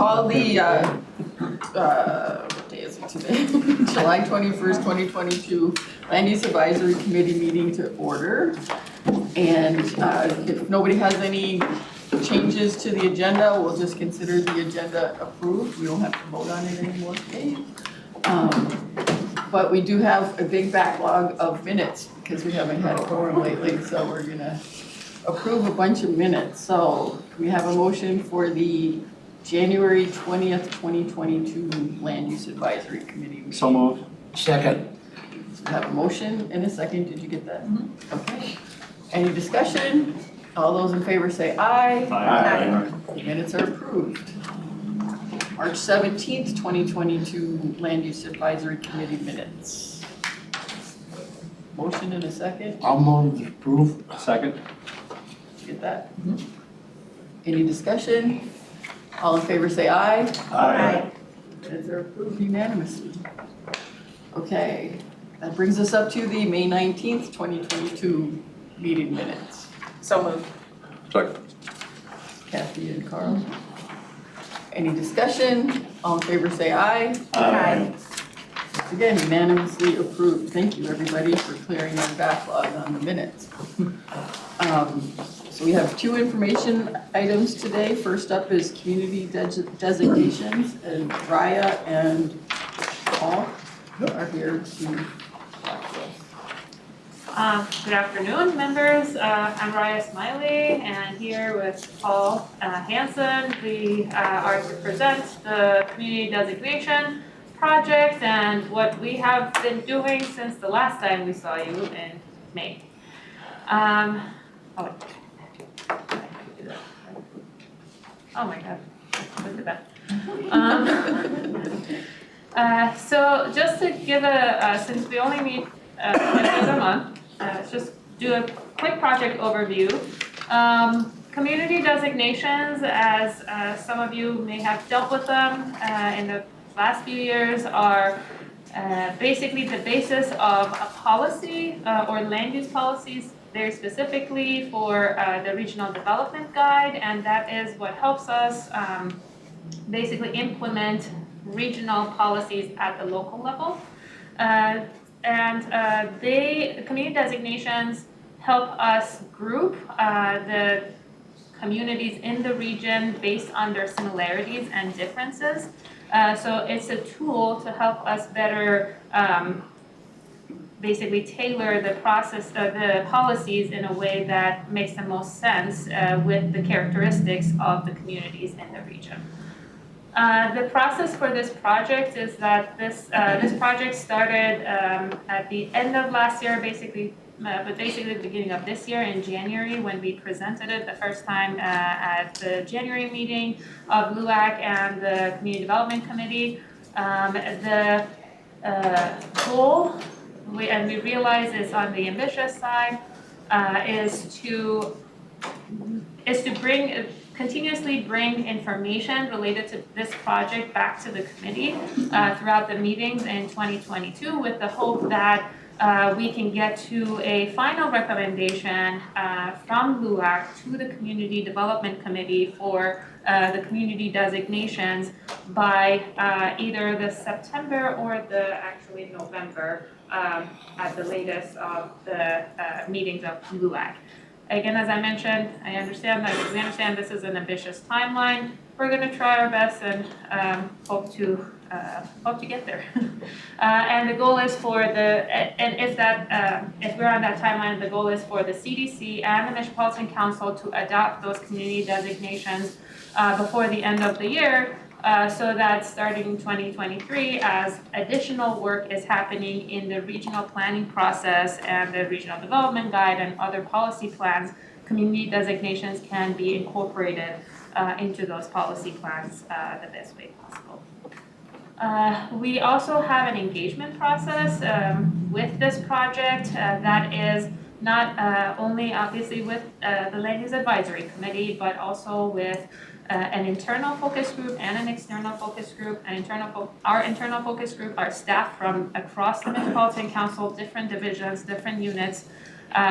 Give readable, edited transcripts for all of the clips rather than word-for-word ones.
Call the, what day is it today? July 21st, 2022 Land Use Advisory Committee meeting to order. And if nobody has any changes to the agenda, we'll just consider the agenda approved. We don't have to vote on it anymore today. But we do have a big backlog of minutes because we haven't had a quorum lately, so we're gonna approve a bunch of minutes. So we have a motion for the January 20th, 2022 Land Use Advisory Committee. So moved. Second. So we have a motion and a second. Did you get that? Okay. Any discussion? All those in favor say aye. Aye. Minutes are approved. March 17th, 2022 Land Use Advisory Committee minutes. Motion and a second. I'll move to approve. Second. Did you get that? Any discussion? All in favor say aye. Aye. Minutes are approved unanimously. Okay, that brings us up to the May 19th, 2022 meeting minutes. So moved. Second. Kathy and Carl. Any discussion? All in favor say aye. Aye. Again, unanimously approved. Thank you, everybody, for clearing our backlog on the minutes. So we have two information items today. First up is community designations, and Raya and Paul are here to talk to us. Good afternoon, members. I'm Raya Esmaeili, and here with Paul Hansen, we are to present the community designation project and what we have been doing since the last time we saw you in May. Oh my God, look at that. So just to give since we only meet every other month, let's just do a quick project overview. Community designations, as some of you may have dealt with them in the last few years, are basically the basis of a policy or land use policies, very specifically for the regional development guide, and that is what helps us basically implement regional policies at the local level. Community designations help us group the communities in the region based on their similarities and differences. So it's a tool to help us better basically tailor the process, the policies in a way that makes the most sense with the characteristics of the communities in the region. The process for this project is that this project started at the end of last year, but basically the beginning of this year in January, when we presented it the first time at the January meeting of LUAC and the Community Development Committee. The goal, and we realize is on the ambitious side, is to continuously bring information related to this project back to the committee throughout the meetings in 2022, with the hope that we can get to a final recommendation from LUAC to the Community Development Committee for the community designations by either the September or the actually November at the latest of the meetings of LUAC. Again, as I mentioned, we understand this is an ambitious timeline. We're going to try our best and hope to get there. And the goal is for if we're on that timeline, the goal is for the CDC and the Metropolitan Council to adopt those community designations before the end of the year, so that starting in 2023, as additional work is happening in the regional planning process and the regional development guide and other policy plans, community designations can be incorporated into those policy plans the best way possible. We also have an engagement process with this project that is not only obviously with the Land Use Advisory Committee, but also with an internal focus group and an external focus group. Our internal focus group are staff from across the Metropolitan Council, different divisions, different units,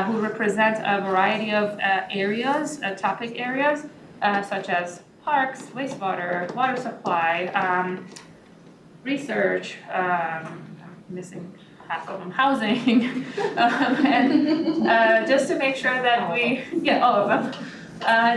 who represent a variety of areas, topic areas, such as parks, wastewater, water supply, research, missing half of them, housing, and just to make sure that we, all of them.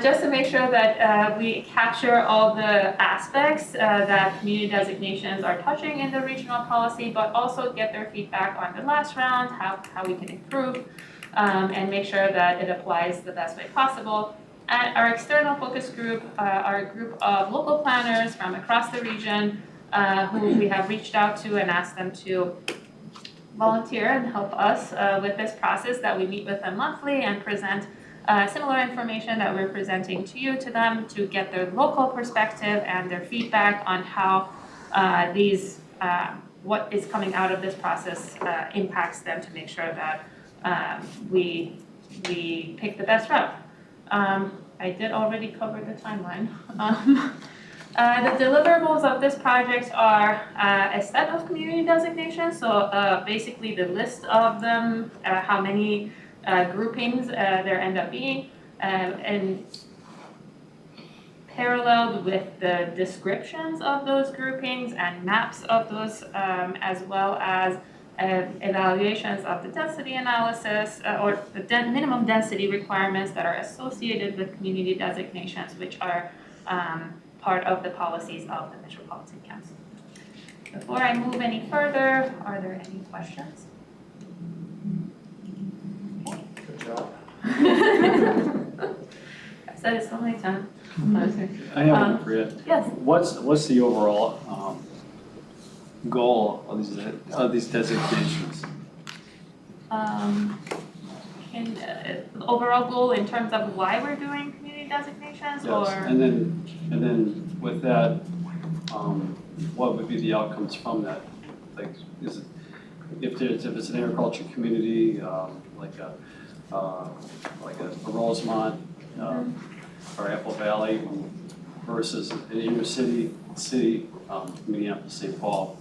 Just to make sure that we capture all the aspects that community designations are touching in the regional policy, but also get their feedback on the last round, how we can improve, and make sure that it applies the best way possible. And our external focus group are a group of local planners from across the region who we have reached out to and asked them to volunteer and help us with this process that we meet with them monthly and present similar information that we're presenting to you to them to get their local perspective and their feedback on how what is coming out of this process impacts them to make sure that we pick the best route. I did already cover the timeline. The deliverables of this project are a set of community designations, so basically the list of them, how many groupings there end up being, and paralleled with the descriptions of those groupings and maps of those, as well as evaluations of the density analysis or the minimum density requirements that are associated with community designations, which are part of the policies of the Metropolitan Council. Before I move any further, are there any questions? Good job. I've said it so many times. I have one for you. Yes. What's the overall goal of these designations? The overall goal in terms of why we're doing community designations, Yes. or? And then with that, what would be the outcomes from that? Like, is it if it's an agriculture community, like a Rosemont or Apple Valley versus an inner city, Minneapolis, St. Paul,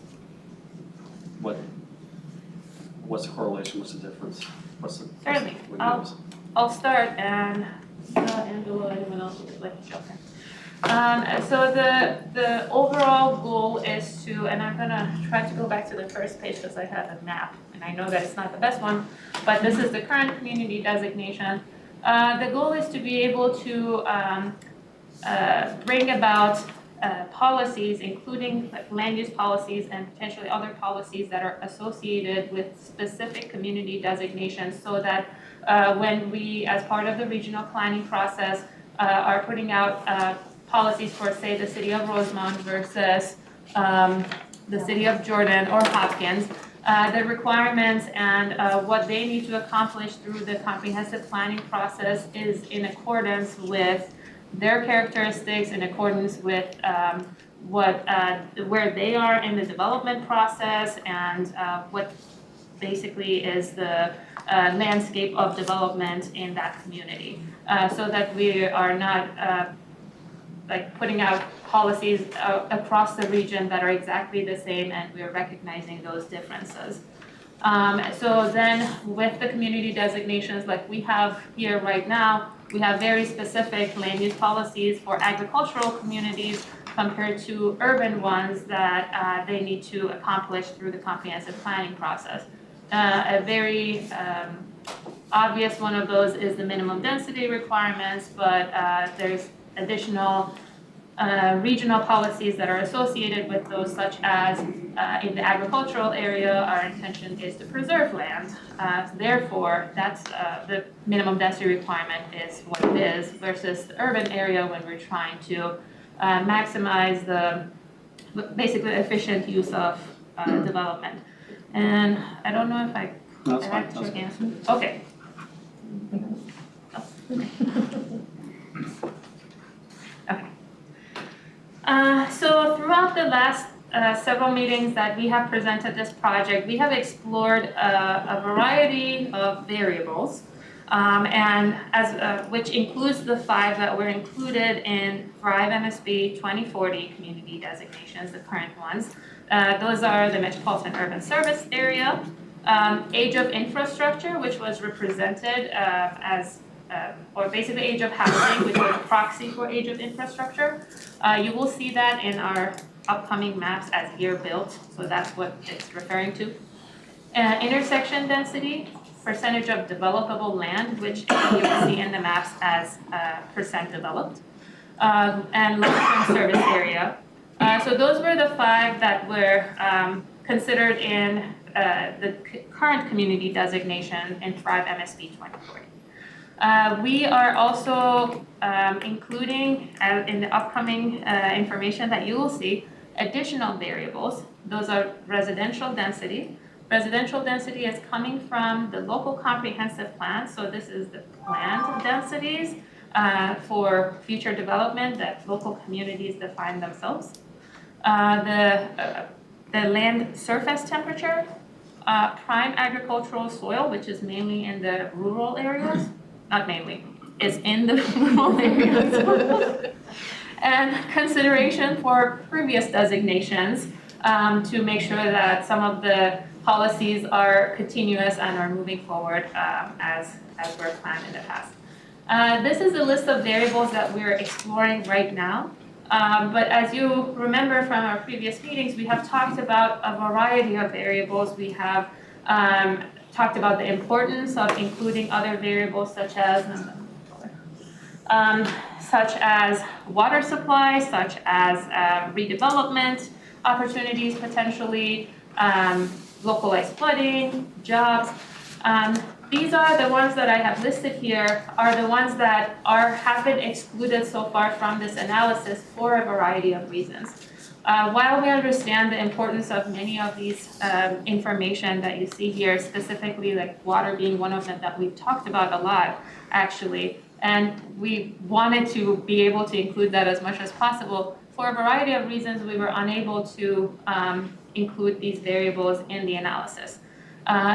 what's the correlation? What's the difference? Certainly. I'll start, and Angela, anyone else would like to jump in. So the overall goal is to, and I'm gonna try to go back to the first page because I have a map, and I know that it's not the best one, but this is the current community designation. The goal is to be able to bring about policies, including like land use policies and potentially other policies that are associated with specific community designations, so that when we, as part of the regional planning process, are putting out policies for, say, the city of Rosemont versus the city of Jordan or Hopkins, the requirements and what they need to accomplish through the comprehensive planning process is in accordance with their characteristics, in accordance with where they are in the development process, and what basically is the landscape of development in that community, so that we are not like putting out policies across the region that are exactly the same, and we're recognizing those differences. So then with the community designations like we have here right now, we have very specific land use policies for agricultural communities compared to urban ones that they need to accomplish through the comprehensive planning process. A very obvious one of those is the minimum density requirements, but there's additional regional policies that are associated with those, such as in the agricultural area, our intention is to preserve land. Therefore, that's the minimum density requirement is what it is, versus the urban area when we're trying to maximize the basically efficient use of development. And I don't know if I No, that's fine. correct your answer. Okay. Okay. So throughout the last several meetings that we have presented this project, we have explored a variety of variables, and which includes the 5 that were included in Thrive MSB 2040 community designations, the current ones. Those are the Metropolitan Urban Service Area, age of infrastructure, which was represented as or basically age of housing, which is a proxy for age of infrastructure. You will see that in our upcoming maps as year built, so that's what it's referring to. Intersection density, percentage of developable land, which you will see in the maps as percent developed, and long-term service area. So those were the 5 that were considered in the current community designation in Thrive MSP 2040. We are also including in the upcoming information that you will see additional variables. Those are residential density. Residential density is coming from the local comprehensive plan, so this is the planned densities for future development that local communities define themselves. The land surface temperature, prime agricultural soil, which is mainly in the rural areas, not mainly, is in the rural areas. And consideration for previous designations to make sure that some of the policies are continuous and are moving forward as were planned in the past. This is a list of variables that we're exploring right now. But as you remember from our previous meetings, we have talked about a variety of variables. We have talked about the importance of including other variables such as water supply, such as redevelopment opportunities potentially, localized flooding, jobs. These are the ones that I have listed here are the ones that have been excluded so far from this analysis for a variety of reasons. While we understand the importance of many of these information that you see here, specifically like water being one of them that we've talked about a lot actually, and we wanted to be able to include that as much as possible, for a variety of reasons we were unable to include these variables in the analysis.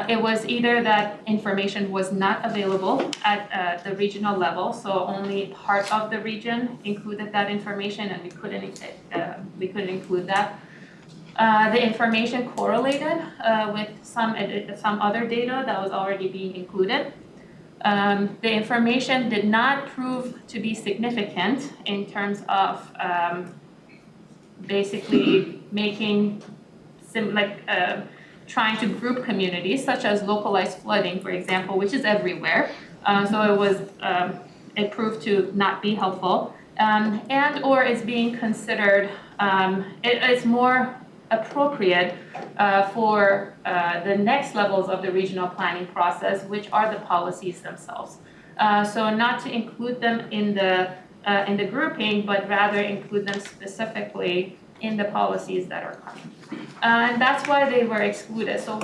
It was either that information was not available at the regional level, so only part of the region included that information, and we couldn't include that. The information correlated with some other data that was already being included. The information did not prove to be significant in terms of basically making trying to group communities, such as localized flooding, for example, which is everywhere. So it proved to not be helpful, and or is being considered, it's more appropriate for the next levels of the regional planning process, which are the policies themselves. So not to include them in the grouping, but rather include them specifically in the policies that are coming. And that's why they were excluded. So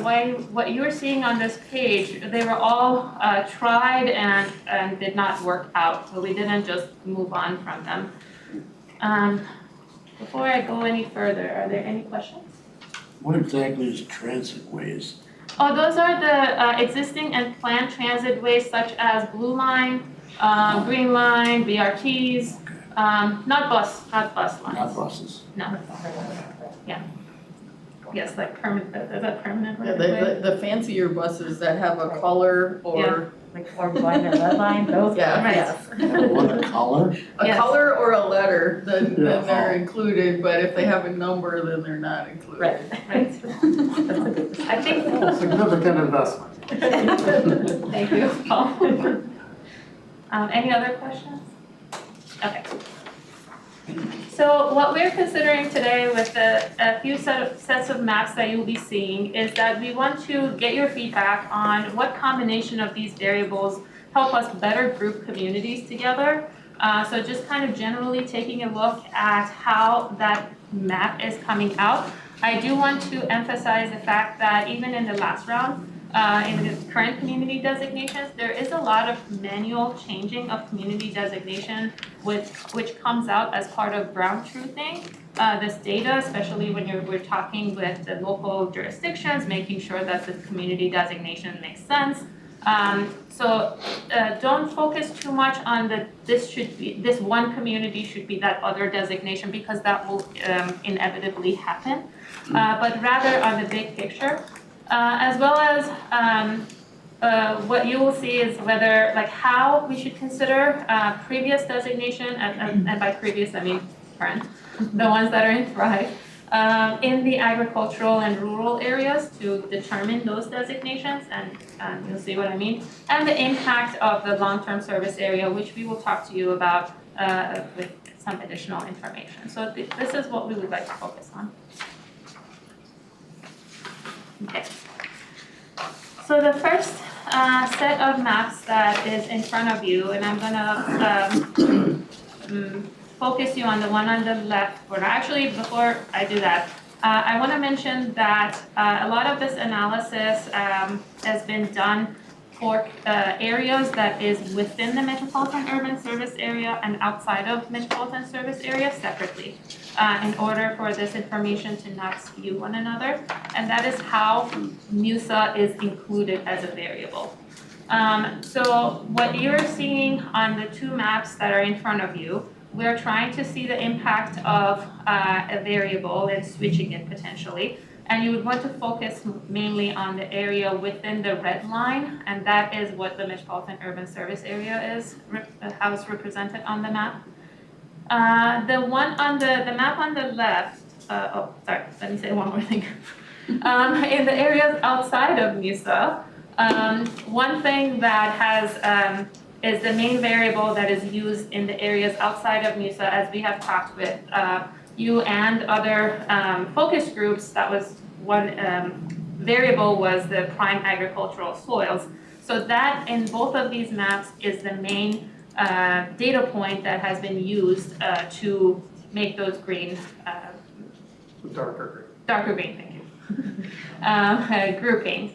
what you're seeing on this page, they were all tried and did not work out. So we didn't just move on from them. Before I go any further, are there any questions? What exactly is transit ways? Oh, those are the existing and planned transit ways such as Blue Line, Green Line, BRTs, not bus lines. Not buses. No. Yeah. Yes, like permanent, is that permanent Yeah, right of way? the fancier buses that have a color or Like orange line and red line, those Yeah, guys. yes. What a color? a Yes. color or a letter, then Yeah. they're included, but if they have a number, then they're not included. Right. Right. I think, Significant investment. thank you, Paul. Any other questions? Okay. So what we're considering today with a few sets of maps that you'll be seeing is that we want to get your feedback on what combination of these variables help us better group communities together. So just kind of generally taking a look at how that map is coming out. I do want to emphasize the fact that even in the last round, in the current community designations, there is a lot of manual changing of community designation which comes out as part of ground truthing. This data, especially when we're talking with the local jurisdictions, making sure that the community designation makes sense. So don't focus too much on this one community should be that other designation, because that will inevitably happen, but rather on the big picture. As well as what you will see is whether, like how we should consider previous designation, and by previous I mean current, the ones that are in Thrive, in the agricultural and rural areas to determine those designations, and you'll see what I mean, and the impact of the long-term service area, which we will talk to you about with some additional information. So this is what we would like to focus on. Okay. So the first set of maps that is in front of you, and I'm gonna focus you on the one on the left border. Actually, before I do that, I want to mention that a lot of this analysis has been done for areas that is within the Metropolitan Urban Service Area and outside of Metropolitan Service Area separately, in order for this information to not skew one another, and that is how MUSA is included as a variable. So what you're seeing on the two maps that are in front of you, we're trying to see the impact of a variable and switching it potentially. And you would want to focus mainly on the area within the red line, and that is what the Metropolitan Urban Service Area is, how it's represented on the map. The one on the map on the left, let me say one more thing. In the areas outside of MUSA, one thing that has is the main variable that is used in the areas outside of MUSA, as we have talked with you and other focus groups. That was one variable, was the prime agricultural soils. So that in both of these maps is the main data point that has been used to make those green, Darker darker green, thank you, groupings.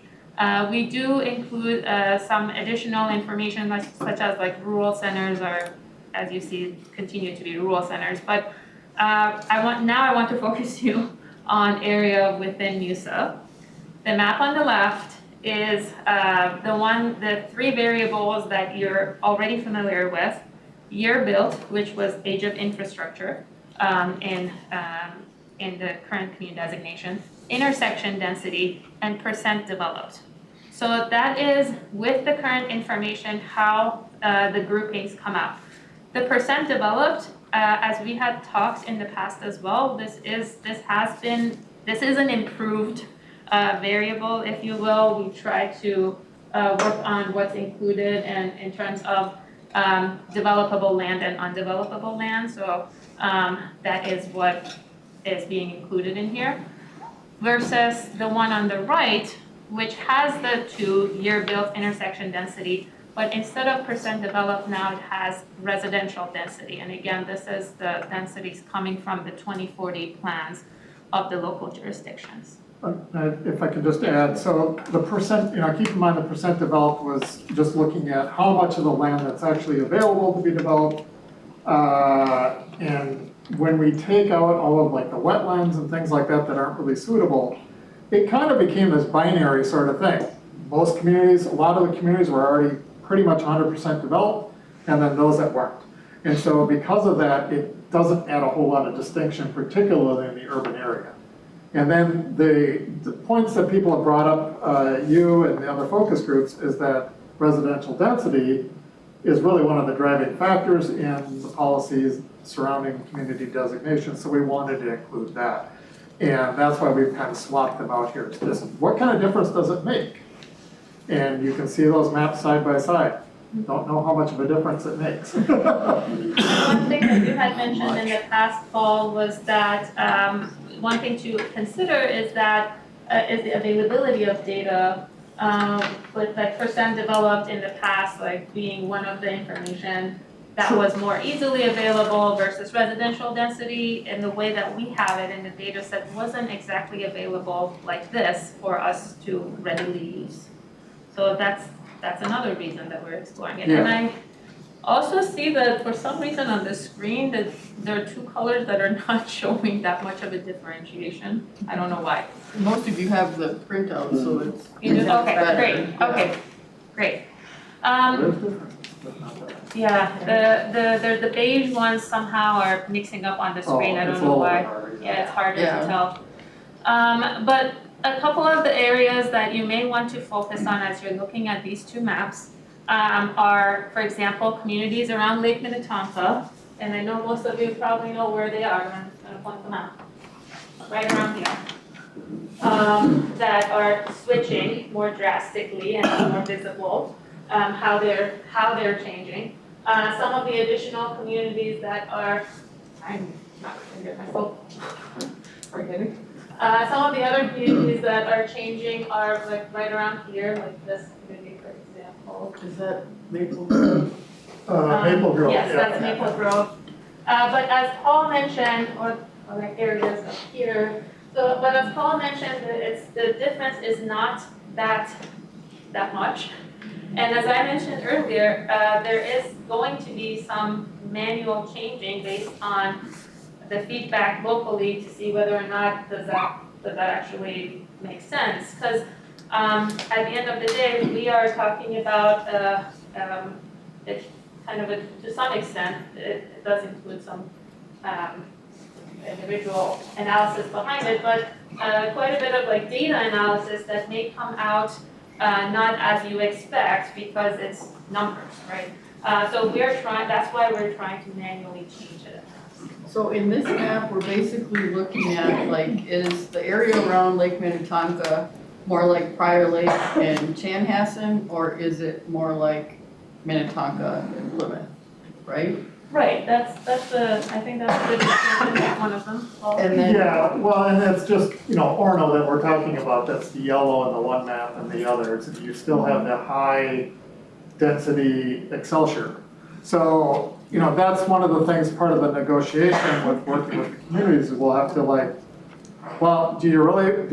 We do include some additional information such as like rural centers, or as you see, continue to be rural centers. But I want to focus you on area within MUSA. The map on the left is the three variables that you're already familiar with: year built, which was age of infrastructure in the current community designation, intersection density, and percent developed. So that is, with the current information, how the groupings come out. The percent developed, as we had talked in the past as well, this is an improved variable, if you will. We try to work on what's included and in terms of developable land and undevelopable land. So that is what is being included in here. Versus the one on the right, which has the 2 year built intersection density, but instead of percent developed, now it has residential density. And again, this is the densities coming from the 2040 plans of the local jurisdictions. If I could just add, so the percent, keep in mind the percent developed was just looking at how much of the land that's actually available to be developed. And when we take out all of like the wetlands and things like that aren't really suitable, it kind of became this binary sort of thing. Most communities, a lot of the communities were already pretty much 100% developed, and then those that weren't. And so because of that, it doesn't add a whole lot of distinction, particularly in the urban area. And then the points that people have brought up, you and the other focus groups, is that residential density is really one of the driving factors in the policies surrounding community designations, so we wanted to include that. And that's why we've kind of swapped them out here to this. What kind of difference does it make? And you can see those maps side by side. Don't know how much of a difference it makes. One thing that you had mentioned in the past, Paul, was that one thing to consider is the availability of data, with like percent developed in the past, like being one of the information that was more easily available versus residential density, in the way that we have it in the data set wasn't exactly available like this for us to readily use. So that's another reason that we're exploring it. Yeah. And I also see that for some reason on the screen that there are 2 colors that are not showing that much of a differentiation. I don't know why. Most of you have the printout, so it's. You do? Okay, better. great, Yeah. okay, great. There's difference, but not that. Yeah, the beige ones somehow are mixing up on the screen, I it's don't a know little bit why. harder, Yeah, it's harder Yeah. to tell. But a couple of the areas that you may want to focus on as you're looking at these two maps are, for example, communities around Lake Minnetonka. And I know most of you probably know where they are, I'm gonna point them out. Right around here. That are switching more drastically and more visible, how they're changing. Some of the additional communities that are, I'm not gonna get myself, forget it. Some of the other communities that are changing are like right around here, like this community, for example. Is that Maple Grove? Maple Grove, Yes, yeah. that's Maple Grove. But as Paul mentioned, or like areas up here, but as Paul mentioned, the difference is not that much. And as I mentioned earlier, there is going to be some manual changing based on the feedback locally to see whether or not does that actually make sense. Because at the end of the day, we are talking about it's kind of to some extent, it does include some individual analysis behind it, but quite a bit of like data analysis that may come out not as you expect because it's numbers, right? So that's why we're trying to manually change it. So in this map, we're basically looking at like, is the area around Lake Minnetonka more like Prior Lake and Chanhassen, or is it more like Minnetonka and Plymouth, right? Right, I think that's a good description of one of them. And then, Yeah, well, and it's just, Orno that we're talking about, that's the yellow in the one map and the others, and you still have the high density Excelsior. So, that's one of the things, part of the negotiation with working with the communities, is we'll have to like, well, do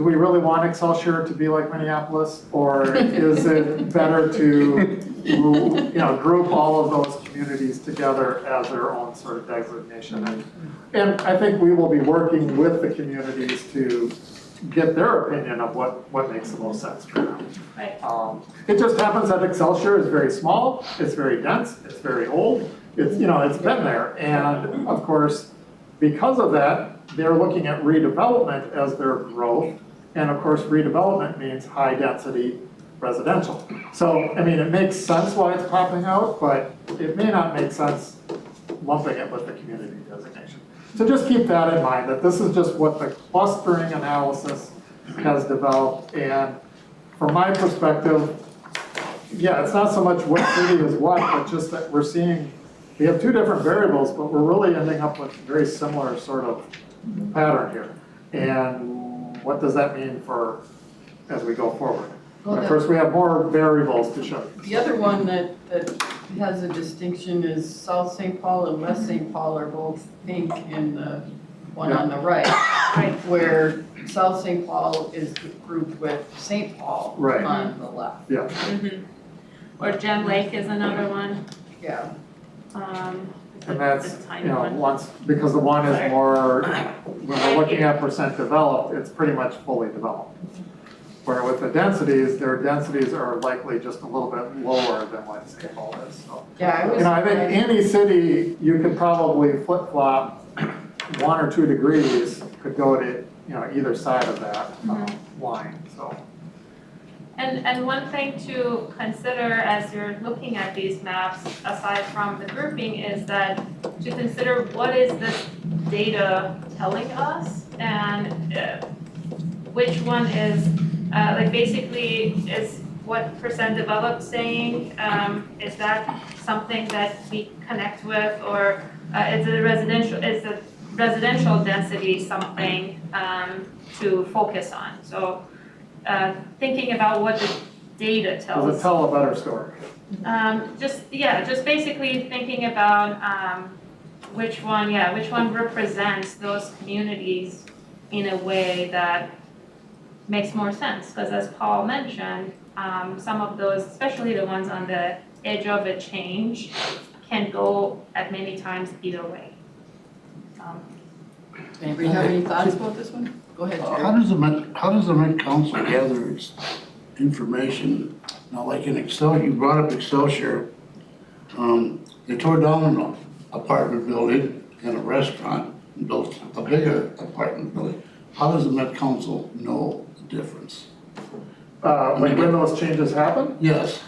we really want Excelsior to be like Minneapolis? Or is it better to, group all of those communities together as their own sort of designation? And I think we will be working with the communities to get their opinion of what makes the most sense for them. Right. It just happens that Excelsior is very small, it's very dense, it's very old, it's been there. And of course, because of that, they're looking at redevelopment as their growth. And of course, redevelopment means high density residential. So, it makes sense why it's popping out, but it may not make sense lumping it with the community designation. So just keep that in mind, that this is just what the clustering analysis has developed. And from my perspective, yeah, it's not so much what city is what, but just that we have two different variables, but we're really ending up with very similar sort of pattern here. And what does that mean as we go forward? Well, Of course, we have more variables to show. the other one that has a distinction is South St. Paul and West St. Paul are both pink in the one on the right. Right. Where South St. Paul is grouped with St. Paul Right. on the left. Yeah. Or Gem Lake is another one. Yeah. And that's, the tiny one. because the one is more, when we're looking at percent developed, it's pretty much fully developed. Where with the densities, their densities are likely just a little bit lower than what St. Paul is, so. Yeah, I think any city, you could probably flip-flop 1 or 2 degrees, could go to, either side of that line, so. And one thing to consider as you're looking at these maps, aside from the grouping, is that to consider what is this data telling us, and which one is, basically, is what percent developed saying, is that something that we connect with, or is the residential density something to focus on? So thinking about what the data tells. Does it tell a better story? Just basically thinking about which one represents those communities in a way that makes more sense. Because as Paul mentioned, some of those, especially the ones on the edge of a change, can go at many times either way. Anybody have any thoughts about this one? Go ahead, How Jerry. does the Met Council gather its information? Now, like in Excel, you brought up Excelsior. They tore down an apartment building and a restaurant and built a bigger apartment building. How does the Met Council know the difference? Like when those changes happen? Yes.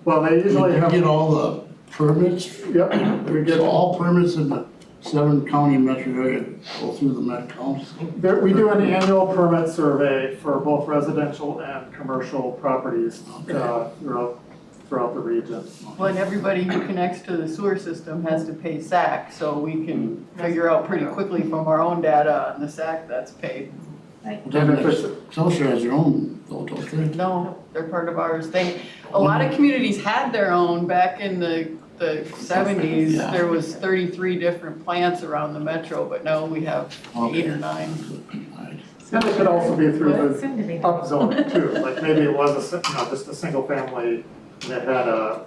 Well, they usually You have, get all the permits, yep, we get, so all permits in the 7-county metro area go through the Met Council? we do an annual permit survey for both residential and commercial properties throughout the region. Well, and everybody who connects to the sewer system has to pay SAC, so we can figure out pretty quickly from our own data on the SAC that's paid. Then Excelsior has their own, though, don't they? No, they're part of ours. A lot of communities had their own back in the 70s. Yeah. There was 33 different plants around the metro, but now we have 8 or 9. And it could also be through the Soon to be. upzoning too, like maybe it was just a single family that had a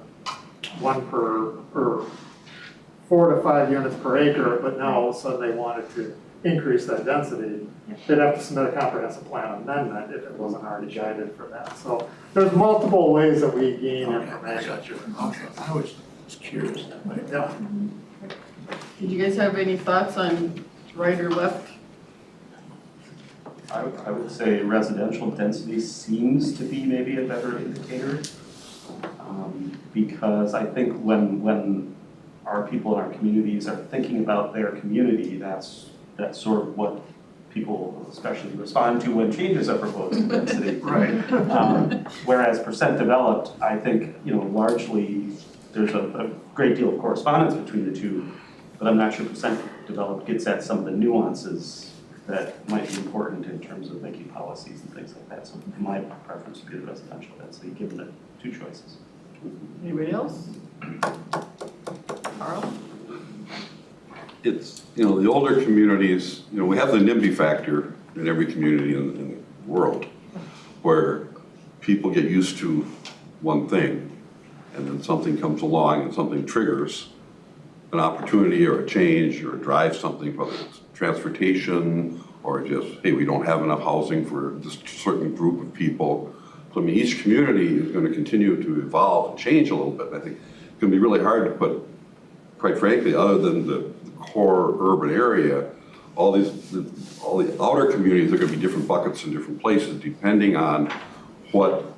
4 to 5 units per acre, but now all of a sudden they wanted to increase that density. They'd have to submit a comprehensive plan amendment if it wasn't already guided for that. So there's multiple ways that we gain Okay, I information. got you. Okay, I was curious that way. Yeah. Did you guys have any thoughts on right or left? I would say residential density seems to be maybe a better indicator. Because I think when our people in our communities are thinking about their community, that's sort of what people especially respond to when changes are proposed in density. Right. Whereas percent developed, I think, largely there's a great deal of correspondence between the two, but I'm not sure percent developed gets at some of the nuances that might be important in terms of making policies and things like that. So my preference would be the residential density, given the two choices. Anybody else? Carl? It's, the older communities, we have the NIMBY factor in every community in the world, where people get used to one thing, and then something comes along and something triggers an opportunity or a change or drives something, whether it's transportation or just, hey, we don't have enough housing for this certain group of people. So I mean, each community is going to continue to evolve and change a little bit. I think it's going to be really hard to put, quite frankly, other than the core urban area, all the outer communities are going to be different buckets in different places depending on what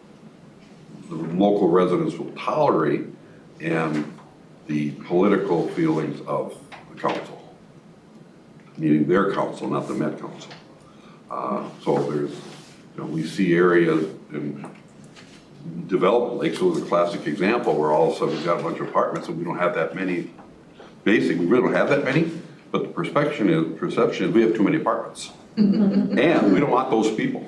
the local residents will tolerate and the political feelings of the council, meaning their council, not the Met Council. So there's, we see areas in development, Lakes was a classic example where all of a sudden we've got a bunch of apartments and we don't have that many. Basically, we really don't have that many, but the perception is we have too many apartments. And we don't want those people.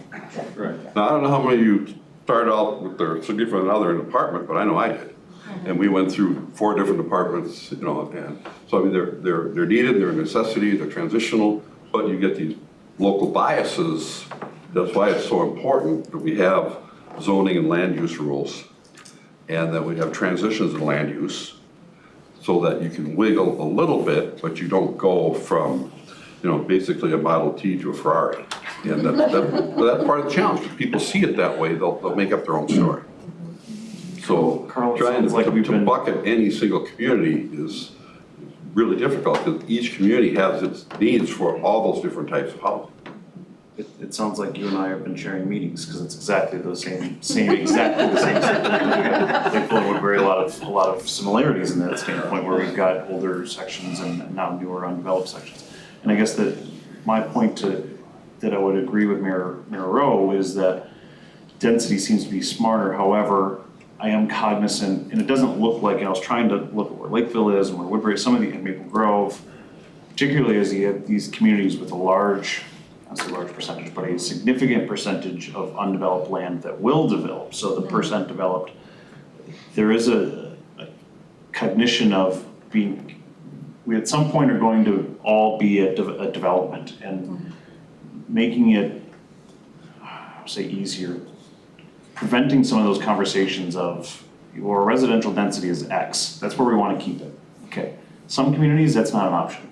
Right. Now, I don't know how many of you started out with their significant other in an apartment, but I know I did. And we went through 4 different apartments, and so I mean, they're needed, they're a necessity, they're transitional, but you get these local biases. That's why it's so important that we have zoning and land use rules, and that we have transitions in land use, so that you can wiggle a little bit, but you don't go from, basically a Model T to a Ferrari. And that's part of the challenge. If people see it that way, they'll make up their own story. So Carl, it trying sounds like we've to been- bucket any single community is really difficult, because each community has its needs for all those different types of housing. It sounds like you and I have been sharing meetings, because it's exactly the same exactly the same. Lakeville would very a lot of similarities in that standpoint, where we've got older sections and now newer undeveloped sections. And I guess that my point that I would agree with Mayor Rowe is that density seems to be smarter. However, I am cognizant, and it doesn't look like, I was trying to look at where Lakeville is and where Woodbury, some of the, and Maple Grove, particularly as you have these communities with a large, I say large percentage, but a significant percentage of undeveloped land that will develop. So the percent developed, there is a cognition of being, we at some point are going to all be a development, and making it, say, easier, preventing some of those conversations of, well, residential density is X, that's where we want to keep it. Okay, some communities, that's not an option,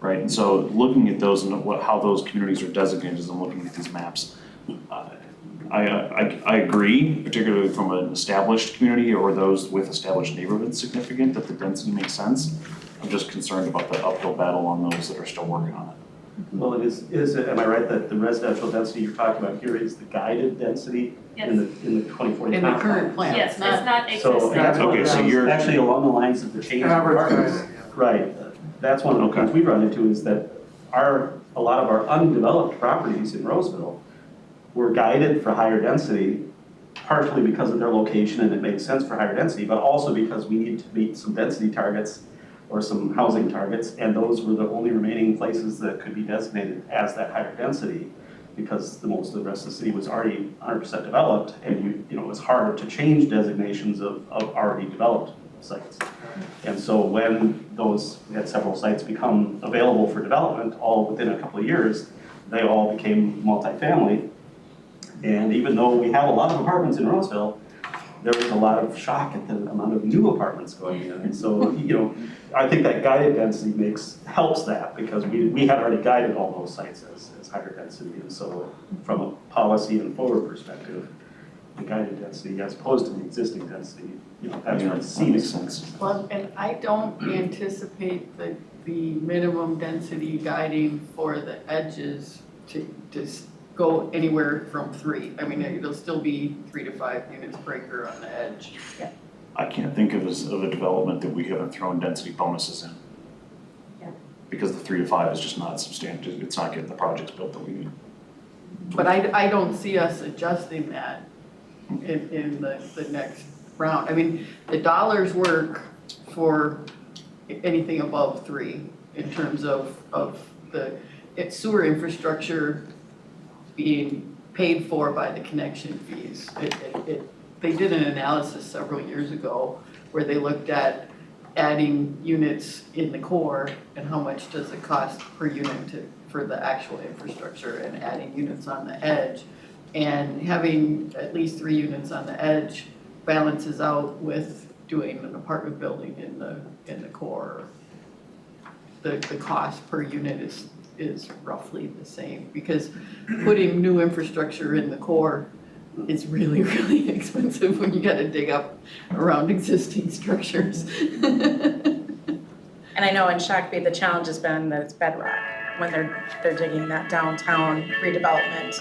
right? And so looking at those and how those communities are designated and looking at these maps, I agree, particularly from an established community or those with established neighborhoods significant, that the density makes sense. I'm just concerned about the uphill battle on those that are still working on it. Well, am I right that the residential density you're talking about here is the guided density in the 2040 In the comp current plan? plan, Yes, it's it's not, not So existing. that's Okay, so you're- actually along the lines of the change in Average apartments. guided, Right, that's one of the things we run into is that a lot of our undeveloped properties in Roseville were guided for higher density, partially because of their location and it made sense for higher density, but also because we need to meet some density targets or some housing targets, and those were the only remaining places that could be designated as that higher density, because the most of the rest of the city was already 100% developed, and it was harder to change designations of already developed sites. And so when we had several sites become available for development, all within a couple of years, they all became multifamily. And even though we have a lot of apartments in Roseville, there was a lot of shock at the amount of new apartments going in. And so, I think that guided density helps that, because we had already guided all those sites as higher density. And so from a policy and forward perspective, the guided density as opposed to the existing density, that's what That makes seems. sense. well, and I don't anticipate the minimum density guiding for the edges to go anywhere from 3. I mean, it'll still be 3 to 5 units per acre on the edge. I can't think of a development that we haven't thrown density bonuses in. Yeah. Because the 3 to 5 is just not substantive, it's not getting the projects built that we need. But I don't see us adjusting that in the next round. I mean, the dollars work for anything above 3 in terms of the sewer infrastructure being paid for by the connection fees. They did an analysis several years ago where they looked at adding units in the core and how much does it cost per unit for the actual infrastructure, and adding units on the edge. And having at least 3 units on the edge balances out with doing an apartment building in the core. The cost per unit is roughly the same, because putting new infrastructure in the core is really, really expensive when you gotta dig up around existing structures. And I know in Shakopee, the challenge has been that it's bedrock. When they're digging that downtown redevelopment,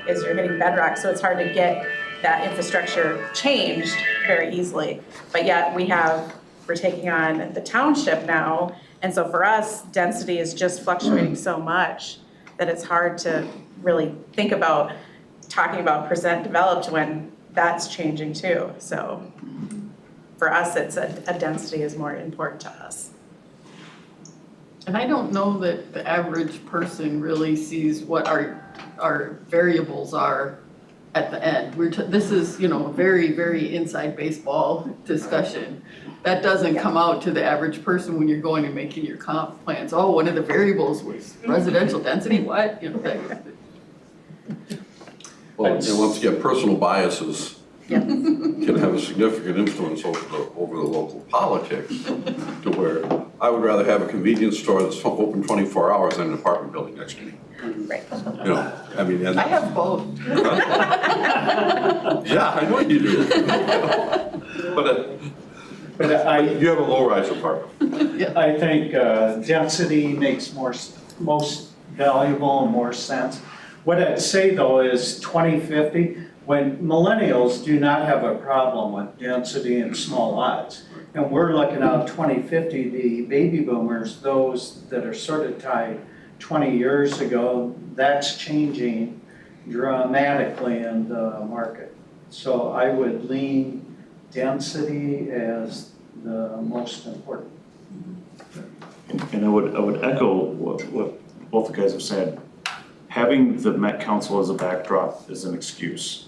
is you're hitting bedrock, so it's hard to get that infrastructure changed very easily. But yet we're taking on the township now, and so for us, density is just fluctuating so much that it's hard to really think about talking about percent developed when that's changing too. So for us, it's a density is more important to us. And I don't know that the average person really sees what our variables are at the end. This is, very, very inside baseball discussion. That doesn't come out to the average person when you're going and making your comp plans. Oh, one of the variables was residential density, what? Well, once again, personal biases Yeah. can have a significant influence over the local politics, to where I would rather have a convenience store that's open 24 hours than an apartment building next to me. Right. I mean, and I have both. yeah, I know you do. But you have a low-rise apartment. I think density makes most valuable and more sense. What I'd say though is 2050, when millennials do not have a problem with density and small lots, and we're looking out 2050, the baby boomers, those that are sort of tied 20 years ago, that's changing dramatically in the market. So I would lean density as the most important. And I would echo what both the guys have said. Having the Met Council as a backdrop as an excuse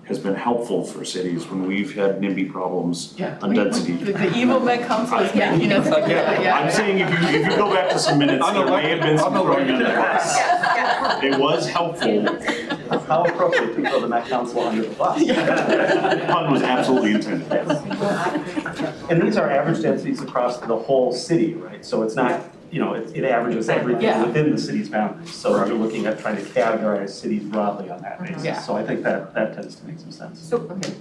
has been helpful for cities when we've had NIMBY problems on density. The evil Met Council is making us. I'm saying if you go back to some minutes, there may have been some throwing under the bus. It was helpful. How appropriate to throw the Met Council under the bus. The pun was absolutely intended. And these are average densities across the whole city, right? So it's not, it averages everything Yeah. within the city's boundaries. So you're looking at trying to categorize cities broadly on that basis. Yeah. So I think that tends to make some sense. So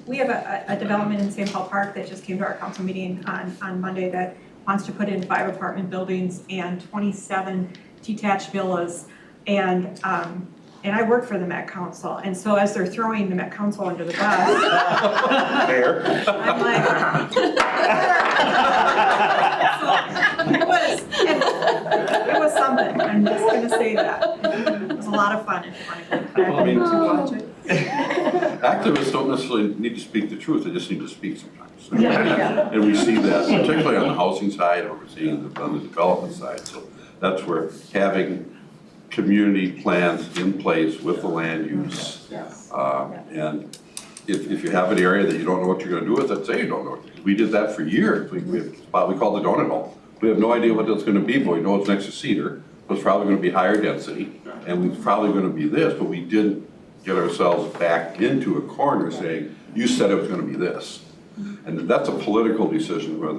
we have a development in St. Paul Park that just came to our council meeting on Monday that wants to put in 5 apartment buildings and 27 detached villas And I work for the Met Council, and so as they're throwing the Met Council under the bus, Fair. I'm like. It was something, I'm just gonna say that. It was a lot of fun if you wanna go back Well, I mean- to watch it. Activists don't necessarily need to speak the truth, they just need to speak sometimes. Yeah. And we see that, particularly on the housing side, or we're seeing it on the development side. So that's where having community plans in place with the land use. And if you have an area that you don't know what you're gonna do with it, say you don't know. We did that for years. We have a spot we call the donut hole. We have no idea what that's gonna be, but we know it's next to Cedar. So it's probably gonna be higher density, and it's probably gonna be this, but we didn't get ourselves back into a corner saying, you said it was gonna be this. And that's a political decision where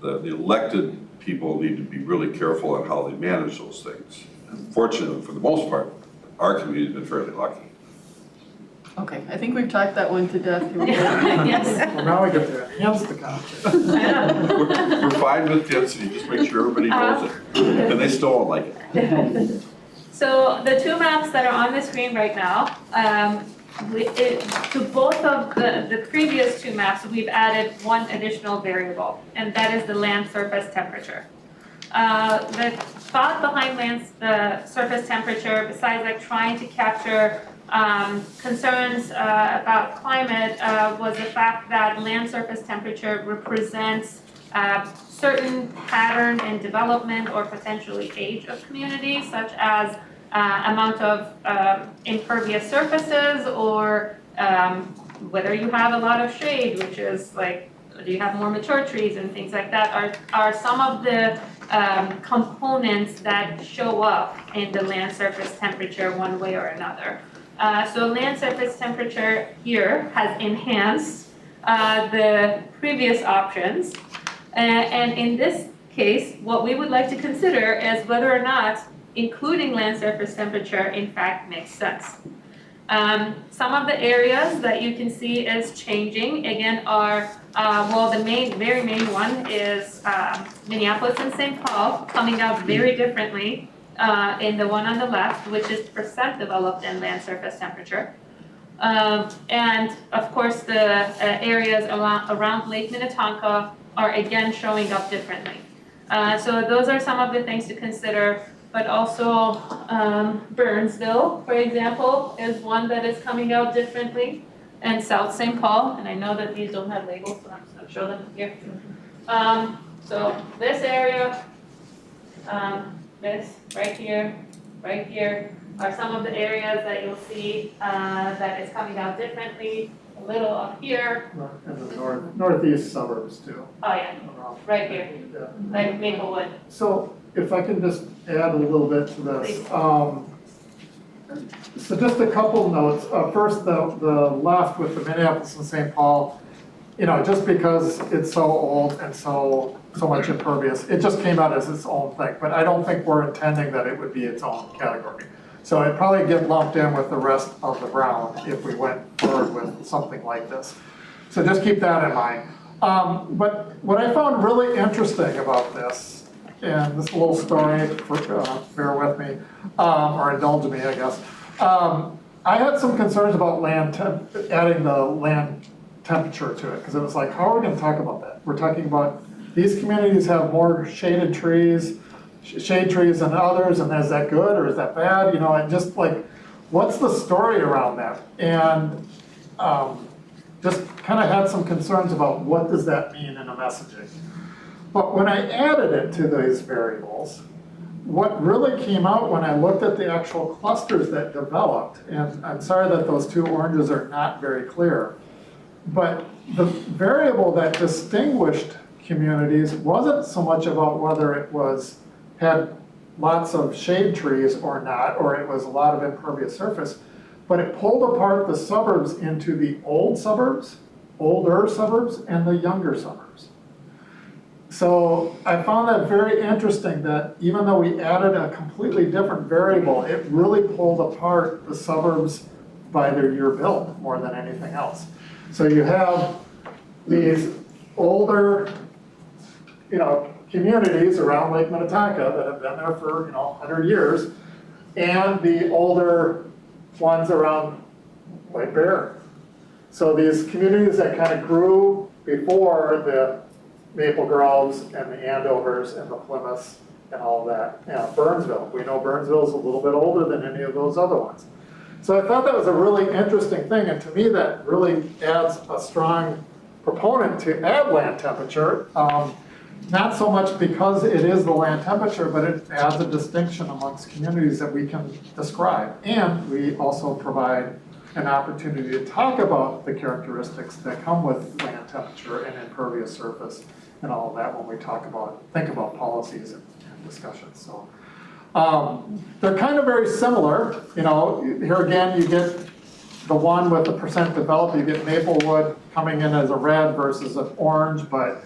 the elected people need to be really careful on how they manage those things. And fortunately, for the most part, our community's been fairly lucky. Okay, I think we've talked that one to death. Yes. Well, now we get to enhance the concept. We're fine with density, just make sure everybody knows it. And they still don't like it. So the two maps that are on the screen right now, to both of the previous two maps, we've added one additional variable, and that is the land surface temperature. The thought behind the surface temperature, besides like trying to capture concerns about climate, was the fact that land surface temperature represents certain pattern in development or potentially age of communities, such as amount of impervious surfaces, or whether you have a lot of shade, which is like, do you have more mature trees and things like that, are some of the components that show up in the land surface temperature one way or another. So land surface temperature here has enhanced the previous options. And in this case, what we would like to consider is whether or not including land surface temperature in fact makes sense. Some of the areas that you can see is changing, again, are, well, the very main one is Minneapolis and St. Paul coming out very differently in the one on the left, which is percent developed in land surface temperature. And of course, the areas around Lake Minnetonka are again showing up differently. So those are some of the things to consider, but also Burnsville, for example, is one that is coming out differently, and South St. Paul, and I know that these don't have labels, but I'm just gonna show them here. So this area, this right here are some of the areas that you'll see that is coming out differently. A little up here. And the northeast suburbs too. Oh yeah, right here, Yeah. like Maplewood. So if I can just add a little bit to this. So just a couple notes. First, the left with the Minneapolis and St. Paul, you know, just because it's so old and so much impervious, it just came out as its own thing. But I don't think we're intending that it would be its own category. So it'd probably get lumped in with the rest of the ground if we went forward with something like this. So just keep that in mind. But what I found really interesting about this, and this little story, bear with me, or indulge me, I guess. I had some concerns about adding the land temperature to it, because it was like, how are we gonna talk about that? We're talking about, these communities have more shade trees than others, and is that good or is that bad? You know, and just like, what's the story around that? And just kind of had some concerns about what does that mean in a messaging. But when I added it to these variables, what really came out when I looked at the actual clusters that developed, and I'm sorry that those two oranges are not very clear, but the variable that distinguished communities wasn't so much about whether it had lots of shade trees or not, or it was a lot of impervious surface, but it pulled apart the suburbs into the older suburbs, and the younger suburbs. So I found that very interesting that even though we added a completely different variable, it really pulled apart the suburbs by their year built more than anything else. So you have these older, communities around Lake Minnetonka that have been there for, 100 years. and the older ones around White Bear. So these communities that kind of grew before the Maple Groves and the Andovers and the Plymouths and all that. Burnsville, we know Burnsville's a little bit older than any of those other ones. So I thought that was a really interesting thing, and to me that really adds a strong proponent to add land temperature. Not so much because it is the land temperature, but it adds a distinction amongst communities that we can describe. And we also provide an opportunity to talk about the characteristics that come with land temperature and impervious surface and all of that when we think about policies and discussions. So they're kind of very similar. You know, here again, you get the one with the percent developed, you get Maplewood coming in as a red versus an orange, but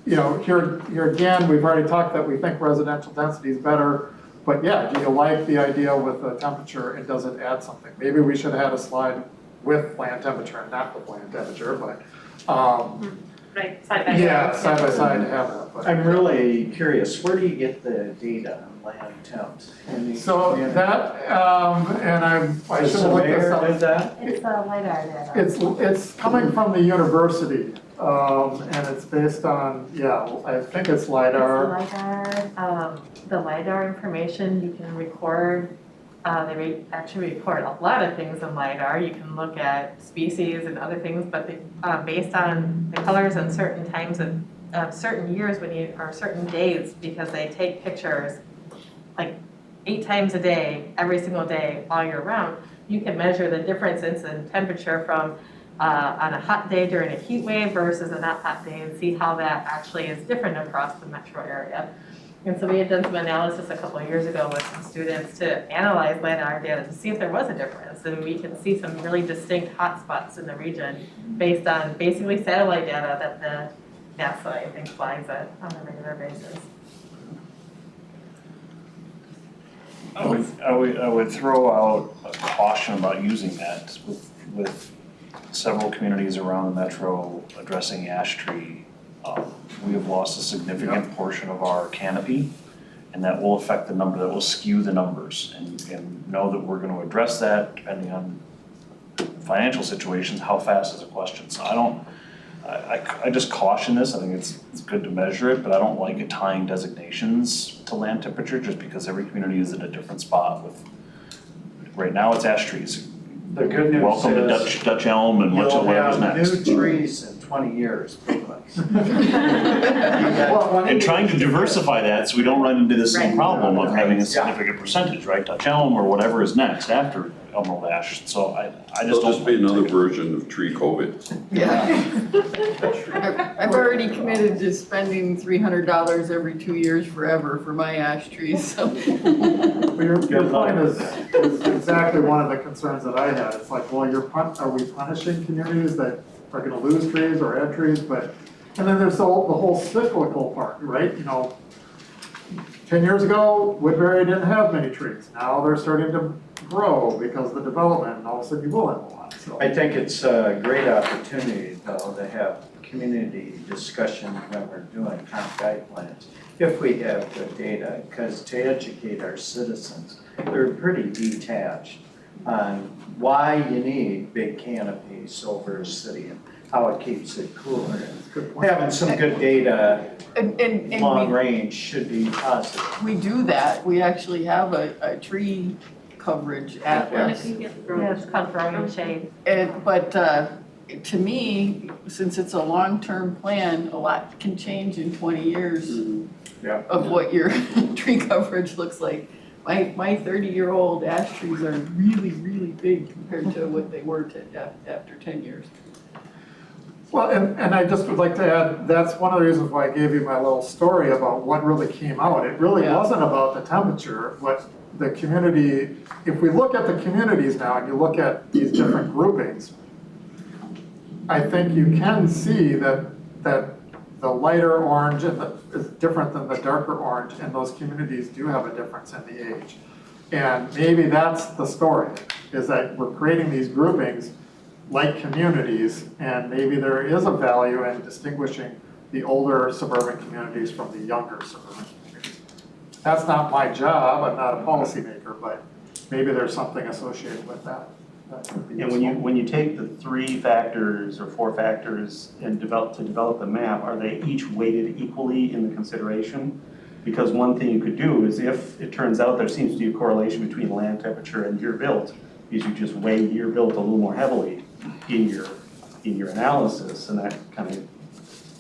you know, here again, we've already talked that we think residential density is better, but yeah, do you like the idea with the temperature and does it add something? Maybe we should have had a slide with land temperature and not with land temperature, but Right, side by side. yeah, side by side to have that. But, I'm really curious, where do you get the data on land temps? In the so community? that, and I Does should the have looked this mayor up. did that? It's a LiDAR data. It's coming from the university, and it's based on, yeah, I think it's LiDAR. It's LiDAR, the LiDAR information you can record, they actually record a lot of things in LiDAR. You can look at species and other things, but based on the colors and certain times of certain years or certain days, because they take pictures like 8 times a day, every single day, all year round, you can measure the differences in temperature from on a hot day during a heat wave versus a not hot day and see how that actually is different across the metro area. And so we had done some analysis a couple of years ago with some students to analyze LiDAR data to see if there was a difference. And we can see some really distinct hotspots in the region based on basically satellite data that the NASA, I think, flies it on a regular basis. I would throw out a caution about using that with several communities around the metro addressing ash tree. We have lost a significant portion of our canopy, and that will affect the number, that will skew the numbers. And know that we're gonna address that depending on financial situations. How fast is a question? So I just caution this. I think it's good to measure it, but I don't like it tying designations to land temperature just because every community is at a different spot with, right now it's ash trees. The good news Welcome to is Dutch elm and whatever's you'll have next. new trees in 20 years, pretty much. And trying to diversify that so we don't run into the same Right. problem of having a significant percentage, right? Dutch elm or whatever is next after emerald ash. So I just There'll don't. just be another version of tree COVID. Yeah. I've already committed to spending $300 every 2 years forever for my ash trees, so. But your point is exactly one of the concerns that I had. It's like, well, are we punishing communities that are gonna lose trees or add trees? But, and then there's the whole cyclical part, right? You know, 10 years ago, Woodbury didn't have many trees. Now they're starting to grow because of the development, and all of a sudden you will have a lot, so. I think it's a great opportunity, though, to have community discussion when we're doing comp guide plans, if we have good data, because to educate our citizens, they're pretty detached on why you need big canopies over a city and how it keeps it cooler. Good point. Having some good data, And long range, should be positive. we do that. We actually have a tree coverage atlas. Yeah, it's called growing shade. But to me, since it's a long-term plan, a lot can change in 20 years Yeah. of what your tree coverage looks like. My 30-year-old ash trees are really, really big compared to what they were after 10 years. Well, and I just would like to add, that's one of the reasons why I gave you my little story about what really came out. It really Yeah. wasn't about the temperature. What the community, if we look at the communities now and you look at these different groupings, I think you can see that the lighter orange is different than the darker orange, and those communities do have a difference in the age. And maybe that's the story, is that we're creating these groupings like communities, and maybe there is a value in distinguishing the older suburban communities from the younger suburban communities. That's not my job, I'm not a policymaker, but maybe there's something associated with that. That could be And when you take the 3 factors or 4 factors and develop the map, are they each weighted equally in the consideration? Because one thing you could do is if it turns out there seems to be a correlation between land temperature and year built, is you just weigh year built a little more heavily in your analysis, and that kind of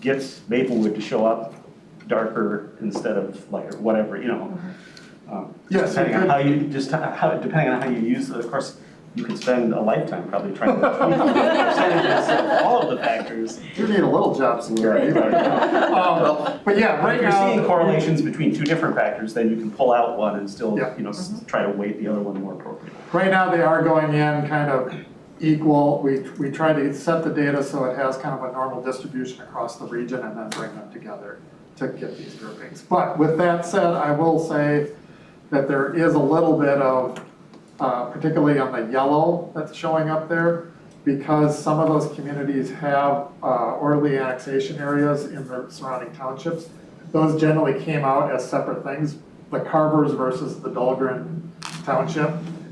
gets Maplewood to show up darker instead of lighter, whatever, you know. Yes, Depending on how you use it, of course, you could spend a lifetime probably trying to tweak the percentages of all of the factors. You need a little job security, but, but yeah, right If you're now. seeing correlations between 2 different factors, then you can pull out one and still, Yeah. you know, try to weight the other one more appropriately. Right now, they are going in kind of equal. We try to set the data so it has kind of a normal distribution across the region and then bring them together to get these groupings. But with that said, I will say that there is a little bit of, particularly on the yellow that's showing up there, because some of those communities have orderly annexation areas in the surrounding townships. Those generally came out as separate things, the Carvers versus the Dahlgren Township.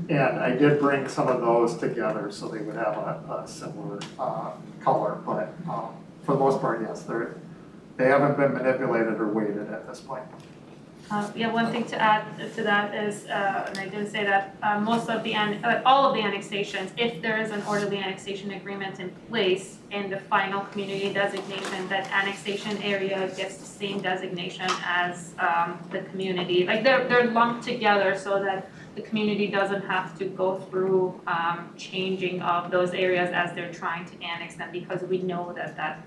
And I did bring some of those together so they would have a similar color, but for the most part, yes, they haven't been manipulated or weighted at this point. Yeah, one thing to add to that is, and I didn't say that, most of all of the annexations, if there is an orderly annexation agreement in place in the final community designation, that annexation area gets the same designation as the community. Like they're lumped together so that the community doesn't have to go through changing of those areas as they're trying to annex them, because we know that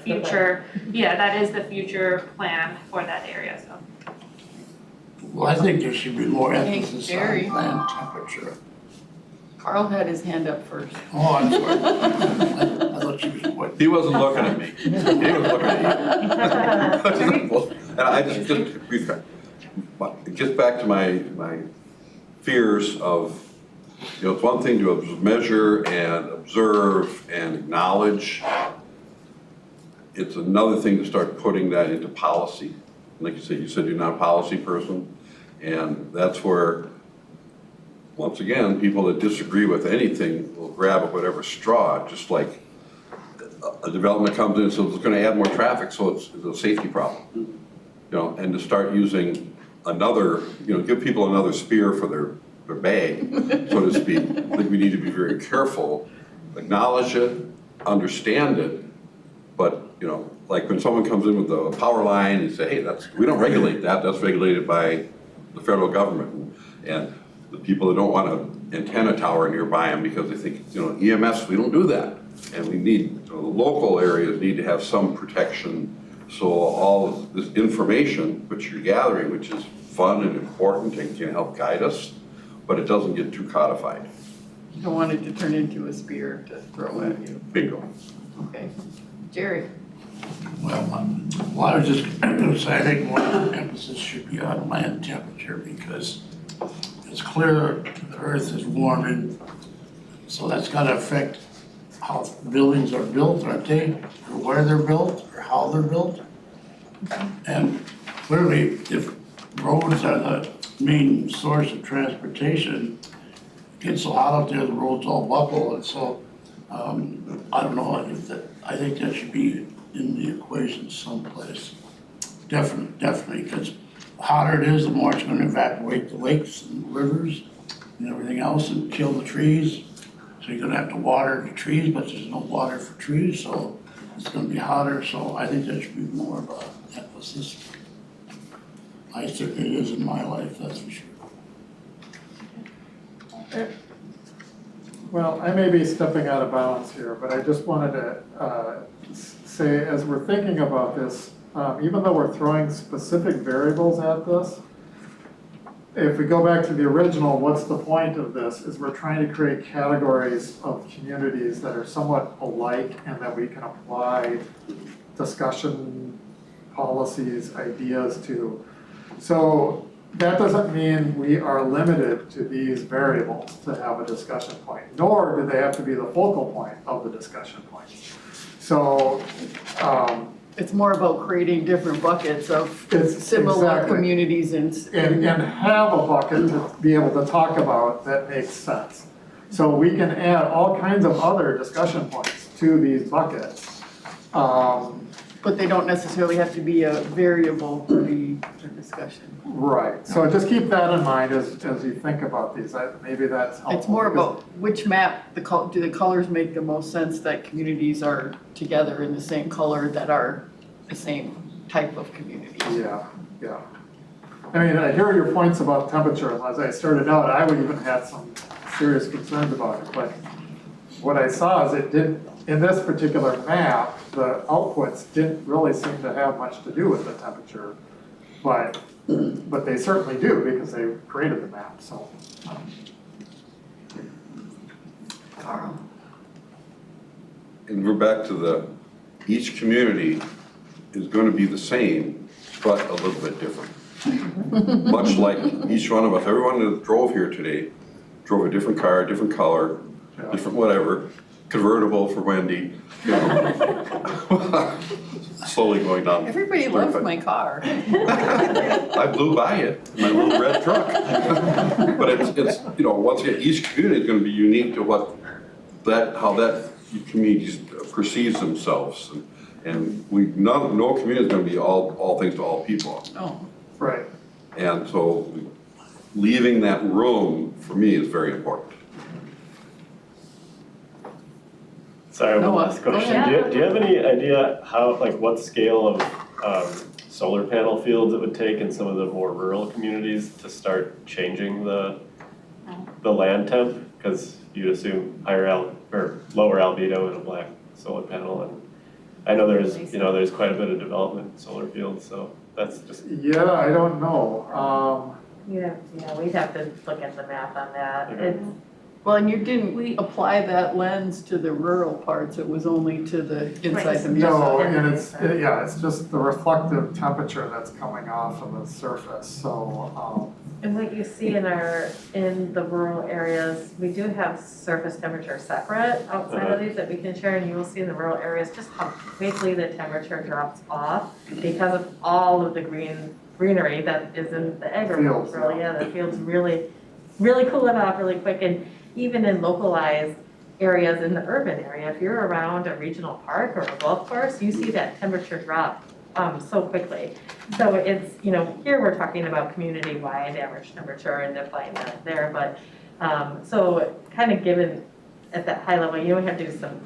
future, yeah, that is the future plan for that area, so. Well, I think there should be more emphasis Jerry. on land temperature. Carl had his hand up first. Oh, I'm sorry. I thought she was what? He wasn't looking at me. He was looking at you. And I just it gets back to my fears of, you know, it's one thing to measure and observe and acknowledge. It's another thing to start putting that into policy. Like you said you're not a policy person, and that's where, once again, people that disagree with anything will grab at whatever straw, just like a development comes in, so it's gonna add more traffic, so it's a safety problem. You know, and to start using another, you know, give people another spear for their bag, so to speak. I think we need to be very careful, acknowledge it, understand it, but, you know, like when someone comes in with a power line and say, hey, we don't regulate that, that's regulated by the federal government. And the people that don't want an antenna tower nearby them because they think, you know, EMS, we don't do that. And we need, you know, the local areas need to have some protection, so all of this information which you're gathering, which is fun and important and can help guide us, but it doesn't get too codified. You don't want it to turn into a spear to throw at you. Bingo. Okay. Jerry? Well, I was just going to say, I think more emphasis should be on land temperature, because it's clear the earth is warming, so that's going to affect how buildings are built, aren't they? Or where they're built, or how they're built. And clearly, if roads are the main source of transportation, it gets so hot out there, the roads all buckle, and so, I don't know, I think that should be in the equation someplace. Definitely, because the hotter it is, the more it's gonna evaporate the lakes and rivers and everything else and kill the trees. So you're gonna have to water the trees, but there's no water for trees, so it's gonna be hotter, so I think that should be more of an emphasis. I certainly it is in my life, that's for sure. Well, I may be stepping out of bounds here, but I just wanted to say, as we're thinking about this, even though we're throwing specific variables at this, if we go back to the original, what's the point of this, is we're trying to create categories of communities that are somewhat alike and that we can apply discussion, policies, ideas to. So that doesn't mean we are limited to these variables to have a discussion point, nor do they have to be the focal point of the discussion points. So It's more about creating different buckets of It's similar exactly. communities and. And have a bucket to be able to talk about that makes sense. So we can add all kinds of other discussion points to these buckets. But they don't necessarily have to be a variable for the discussion. Right, so just keep that in mind as you think about these, maybe that's helpful. It's more because- about which map, do the colors make the most sense that communities are together in the same color that are the same type of community? Yeah, yeah. I mean, I hear your points about temperature, and as I started out, I would even had some serious concerns about it, but what I saw is it didn't, in this particular map, the outputs didn't really seem to have much to do with the temperature, but they certainly do because they created the map, so. Carl? And we're back to each community is going to be the same, but a little bit different. Much like each one of us, everyone that drove here today drove a different car, different color, different whatever, convertible for Wendy, you know. Slowly going down. Everybody loves my car. I blew by it, my little red truck. But it's, you know, once again, each community is going to be unique to how that community perceives themselves. And no community is going to be all things to all people. Oh. Right. And so leaving that room, for me, is very important. Sorry, one No, last go question. ahead. Do you have any idea what scale of solar panel fields it would take in some of the more rural communities to start changing the land temp? Because you'd assume lower albedo in a black solar panel, and I know there's quite a bit of development in solar fields, so that's just. Yeah, I don't know. We'd have to look at the map on that. Okay. Well, and you didn't apply that lens to the rural parts, it was only to the inside the museum. No, and it's just the reflective temperature that's coming off of the surface, so, And what you see in the rural areas, we do have surface temperature separate outside of these that we can share, and you will see in the rural areas just how quickly the temperature drops off because of all of the greenery that is in the agricultural, the fields really cool it off really quick. And even in localized areas in the urban area, if you're around a regional park or a golf course, you see that temperature drop so quickly. So it's, here we're talking about community-wide average temperature and applying that there, but so kind of given at that high level, you would have to do some,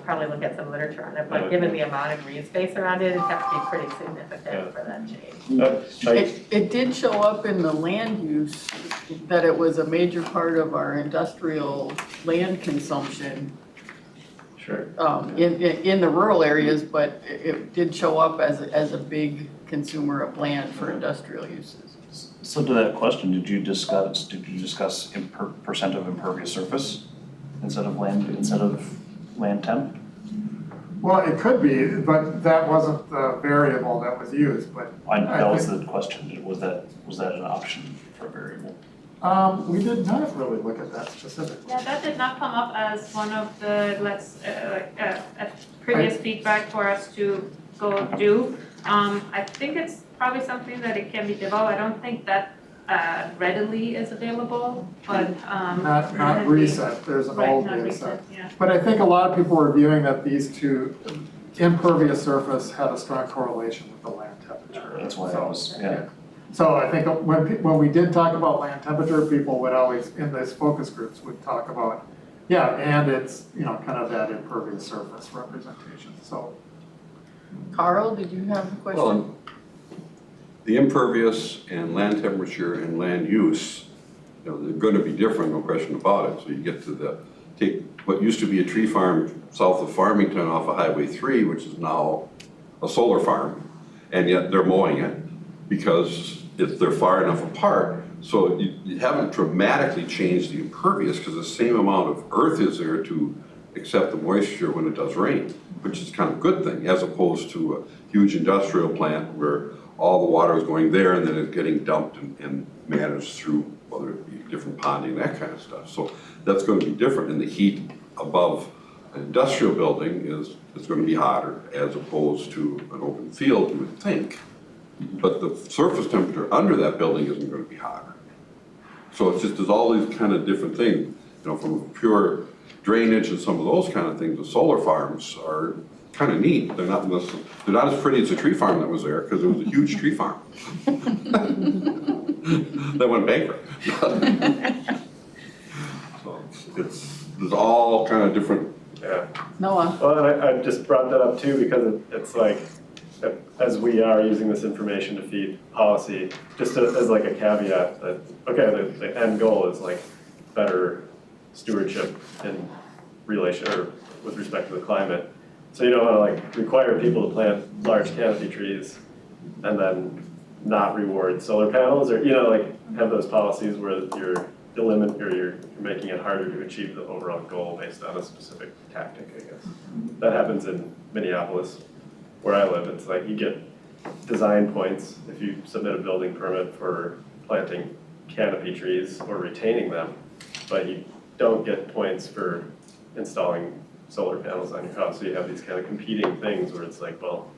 probably look at some literature on it, but given the amount of green space around it, it'd have to be pretty significant for that change. It did show up in the land use that it was a major part of our industrial land consumption. Sure. In the rural areas, but it did show up as a big consumer of land for industrial uses. So to that question, did you discuss percent of impervious surface instead of land temp? well, it could be, but that wasn't the variable that was used, but. That was the question, was that an option for a variable? We did not really look at that specifically. Yeah, that did not come up as one of the, previous feedback for us to go do. I think it's probably something that it can be developed. I don't think that readily is available, but. Not recent, there's an old Right, not data recent, set. yeah. But I think a lot of people were viewing that these two, impervious surface had a strong correlation with the land temperature. That's why I was, yeah. So I think when we did talk about land temperature, people would always, in these focus groups, would talk about, and it's, kind of that impervious surface representation, so. Carl, did you have a question? Well, the impervious and land temperature and land use, they're going to be different, no question about it. So you get to take what used to be a tree farm south of Farmington off of Highway 3, which is now a solar farm, and yet they're mowing it because they're far enough apart. So you haven't dramatically changed the impervious because the same amount of earth is there to accept the moisture when it does rain, which is kind of a good thing, as opposed to a huge industrial plant where all the water is going there and then it's getting dumped and managed through, whether it be different ponding, that kind of stuff. So that's going to be different, and the heat above An industrial building is gonna be hotter as opposed to an open field, you would think. But the surface temperature under that building isn't gonna be hotter. So it's just, there's all these kind of different things, you know, from pure drainage and some of those kind of things. The solar farms are kind of neat. They're not as pretty as the tree farm that was there, because it was a huge tree farm. That went bankrupt. So there's all kind of different. Yeah. Noah? Well, and I just brought that up too, because it's like, as we are using this information to feed policy, just as like a caveat that, okay, the end goal is like better stewardship in relation, or with respect to the climate. So you don't wanna like require people to plant large canopy trees and then not reward solar panels, or, you know, like have those policies where you're making it harder to achieve the overall goal based on a specific tactic, I guess. That happens in Minneapolis, where I live. It's like you get design points if you submit a building permit for planting canopy trees or retaining them, but you don't get points for installing solar panels on your house. So you have these kind of competing things where it's like, well,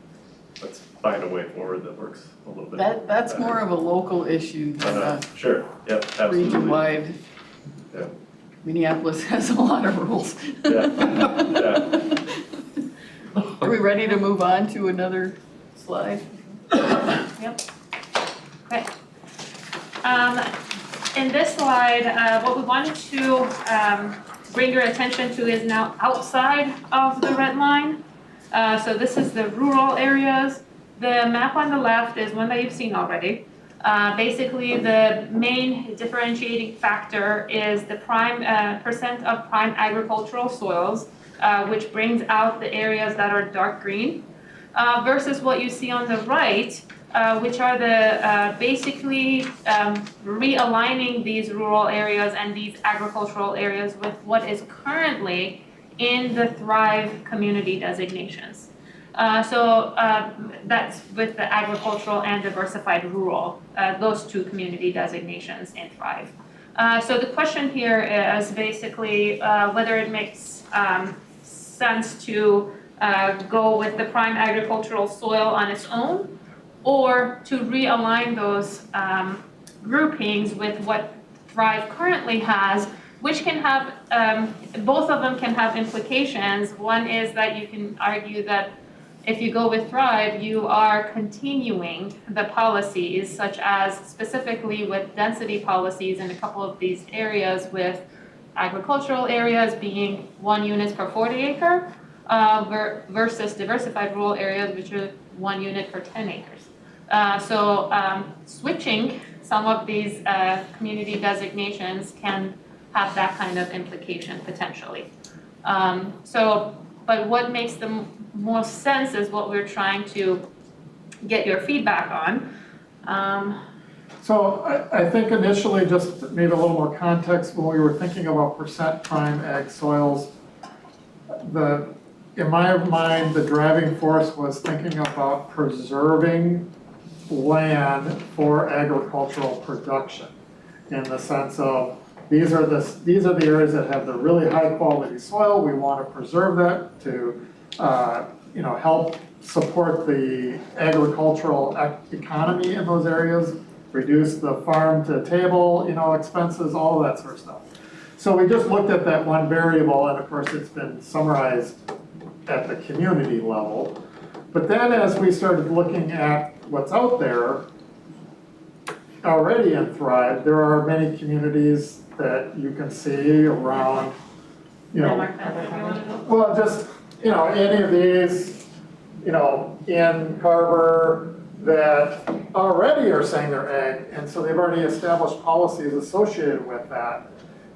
let's find a way forward that works a little bit. That's better. more of a local issue than a Sure, yep, absolutely. region-wide. Yeah. Minneapolis has a lot of rules. Yeah, yeah. Are we ready to move on to another slide? Yep. Okay. In this slide, what we wanted to bring your attention to is now outside of the red line. So this is the rural areas. The map on the left is one that you've seen already. Basically, the main differentiating factor is the percent of prime agricultural soils, which brings out the areas that are dark green, versus what you see on the right, which are the basically realigning these rural areas and these agricultural areas with what is currently in the Thrive community designations. So that's with the agricultural and diversified rural, those two community designations in Thrive. So the question here is basically whether it makes sense to go with the prime agricultural soil on its own, or to realign those groupings with what Thrive currently has, which can have, both of them can have implications. One is that you can argue that if you go with Thrive, you are continuing the policies, such as specifically with density policies in a couple of these areas, with agricultural areas being 1 unit per 40 acre, versus diversified rural areas, which are 1 unit per 10 acres. So switching some of these community designations can have that kind of implication potentially. But what makes the most sense is what we're trying to get your feedback on. So I think initially, just maybe a little more context, when we were thinking about percent prime ag soils, in my mind, the driving force was thinking about preserving land for agricultural production, in the sense of these are the areas that have the really high quality soil. We want to preserve that to help support the agricultural economy in those areas, reduce the farm to table expenses, all that sort of stuff. So we just looked at that one variable, and of course it's been summarized at the community level. But then as we started looking at what's out there already in Thrive, there are many communities that you can see around, well, just, any of these, in Carver, that already are saying they're ag, and so they've already established policies associated with that.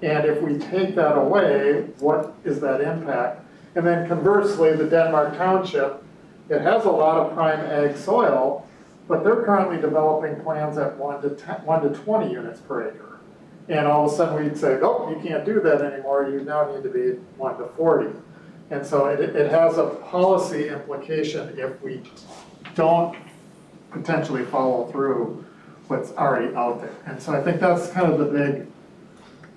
And if we take that away, what is that impact? And then conversely, the Denmark Township, it has a lot of prime ag soil, but they're currently developing plans at 1 to 20 units per acre. And all of a sudden we'd say, oh, you can't do that anymore, you now need to be 1 to 40. And so it has a policy implication if we don't potentially follow through what's already out there. And so I think that's kind of the big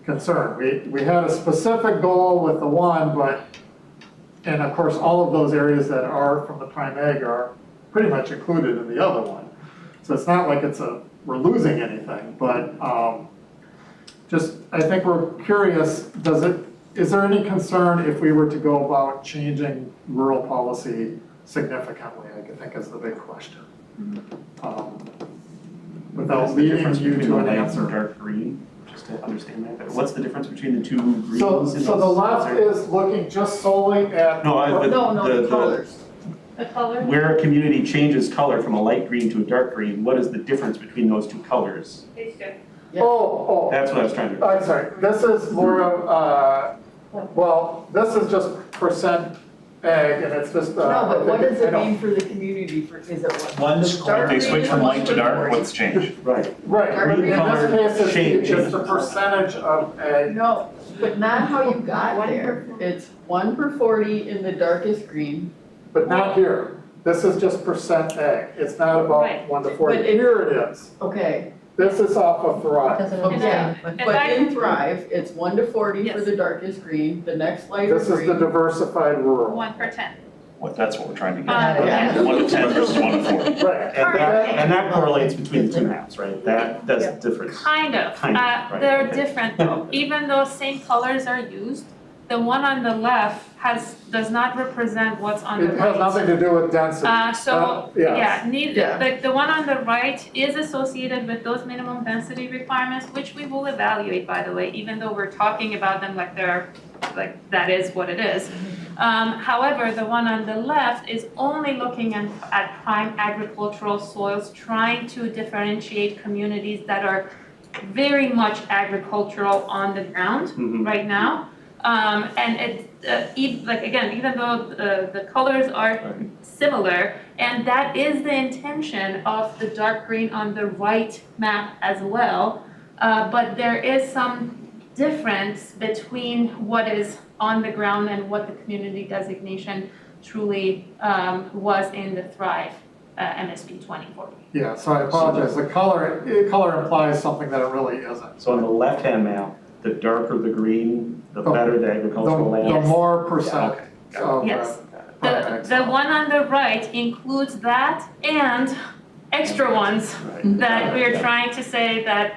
concern. We had a specific goal with the one, but And of course, all of those areas that are from the prime ag are pretty much included in the other one. So it's not like we're losing anything, but just, I think we're curious, is there any concern if we were to go about changing rural policy significantly, I think is the big question. Without What's the leading difference you between to the an light and answer. dark green, just to understand that better? What's the difference between the two greens? So in the those? left is looking just solely at. No, The colors. The color? Where a community changes color from a light green to a dark green, what is the difference between those two colors? These two. Oh, That's what I was trying to. I'm sorry, this is more of, well, this is just percent ag, and it's just. No, but what does I it don't- mean for the community, is it what? One Dark square. They switch from light to dark, green. what's changed? Right. Right, in Green color this case, changes. it's the percentage of ag. No, but not how you got there. It's 1/40 in the darkest green. But not here. This is just percent ag. It's not about Right. 1 to 40. But it- Here it is. Okay, This is off of Thrive. yeah, If but I in can- Thrive, it's 1/40 for Yes. the darkest green, the next lighter This is the green. diversified rural. 1 per 10. That's what we're trying to get. Yeah. 1 to 10 versus 1 to 40. Right. And that correlates between the two maps, right? That's the difference. Kind of. Kind of, right, They're okay. different though. Even though same colors are used, the one on the left does not represent what's on the It right. has nothing to do with density. So, yes. yeah, neither, Yeah. the one on the right is associated with those minimum density requirements, which we will evaluate, by the way, even though we're talking about them like that is what it is. However, the one on the left is only looking at prime agricultural soils, trying to differentiate communities that are very much agricultural on the ground Mhm. right now. And even though the colors are similar, and that is the intention of the dark green on the right map as well, but there is some difference between what is on the ground and what the community designation truly was in the Thrive MSP 2040. Yeah, so I apologize. The color implies something that it really isn't. So on the left-hand map, the darker the green, the better the agricultural land. The more percent Okay, of. Yes. prime ag. The one on the right includes that and extra ones Right. that we're trying to say that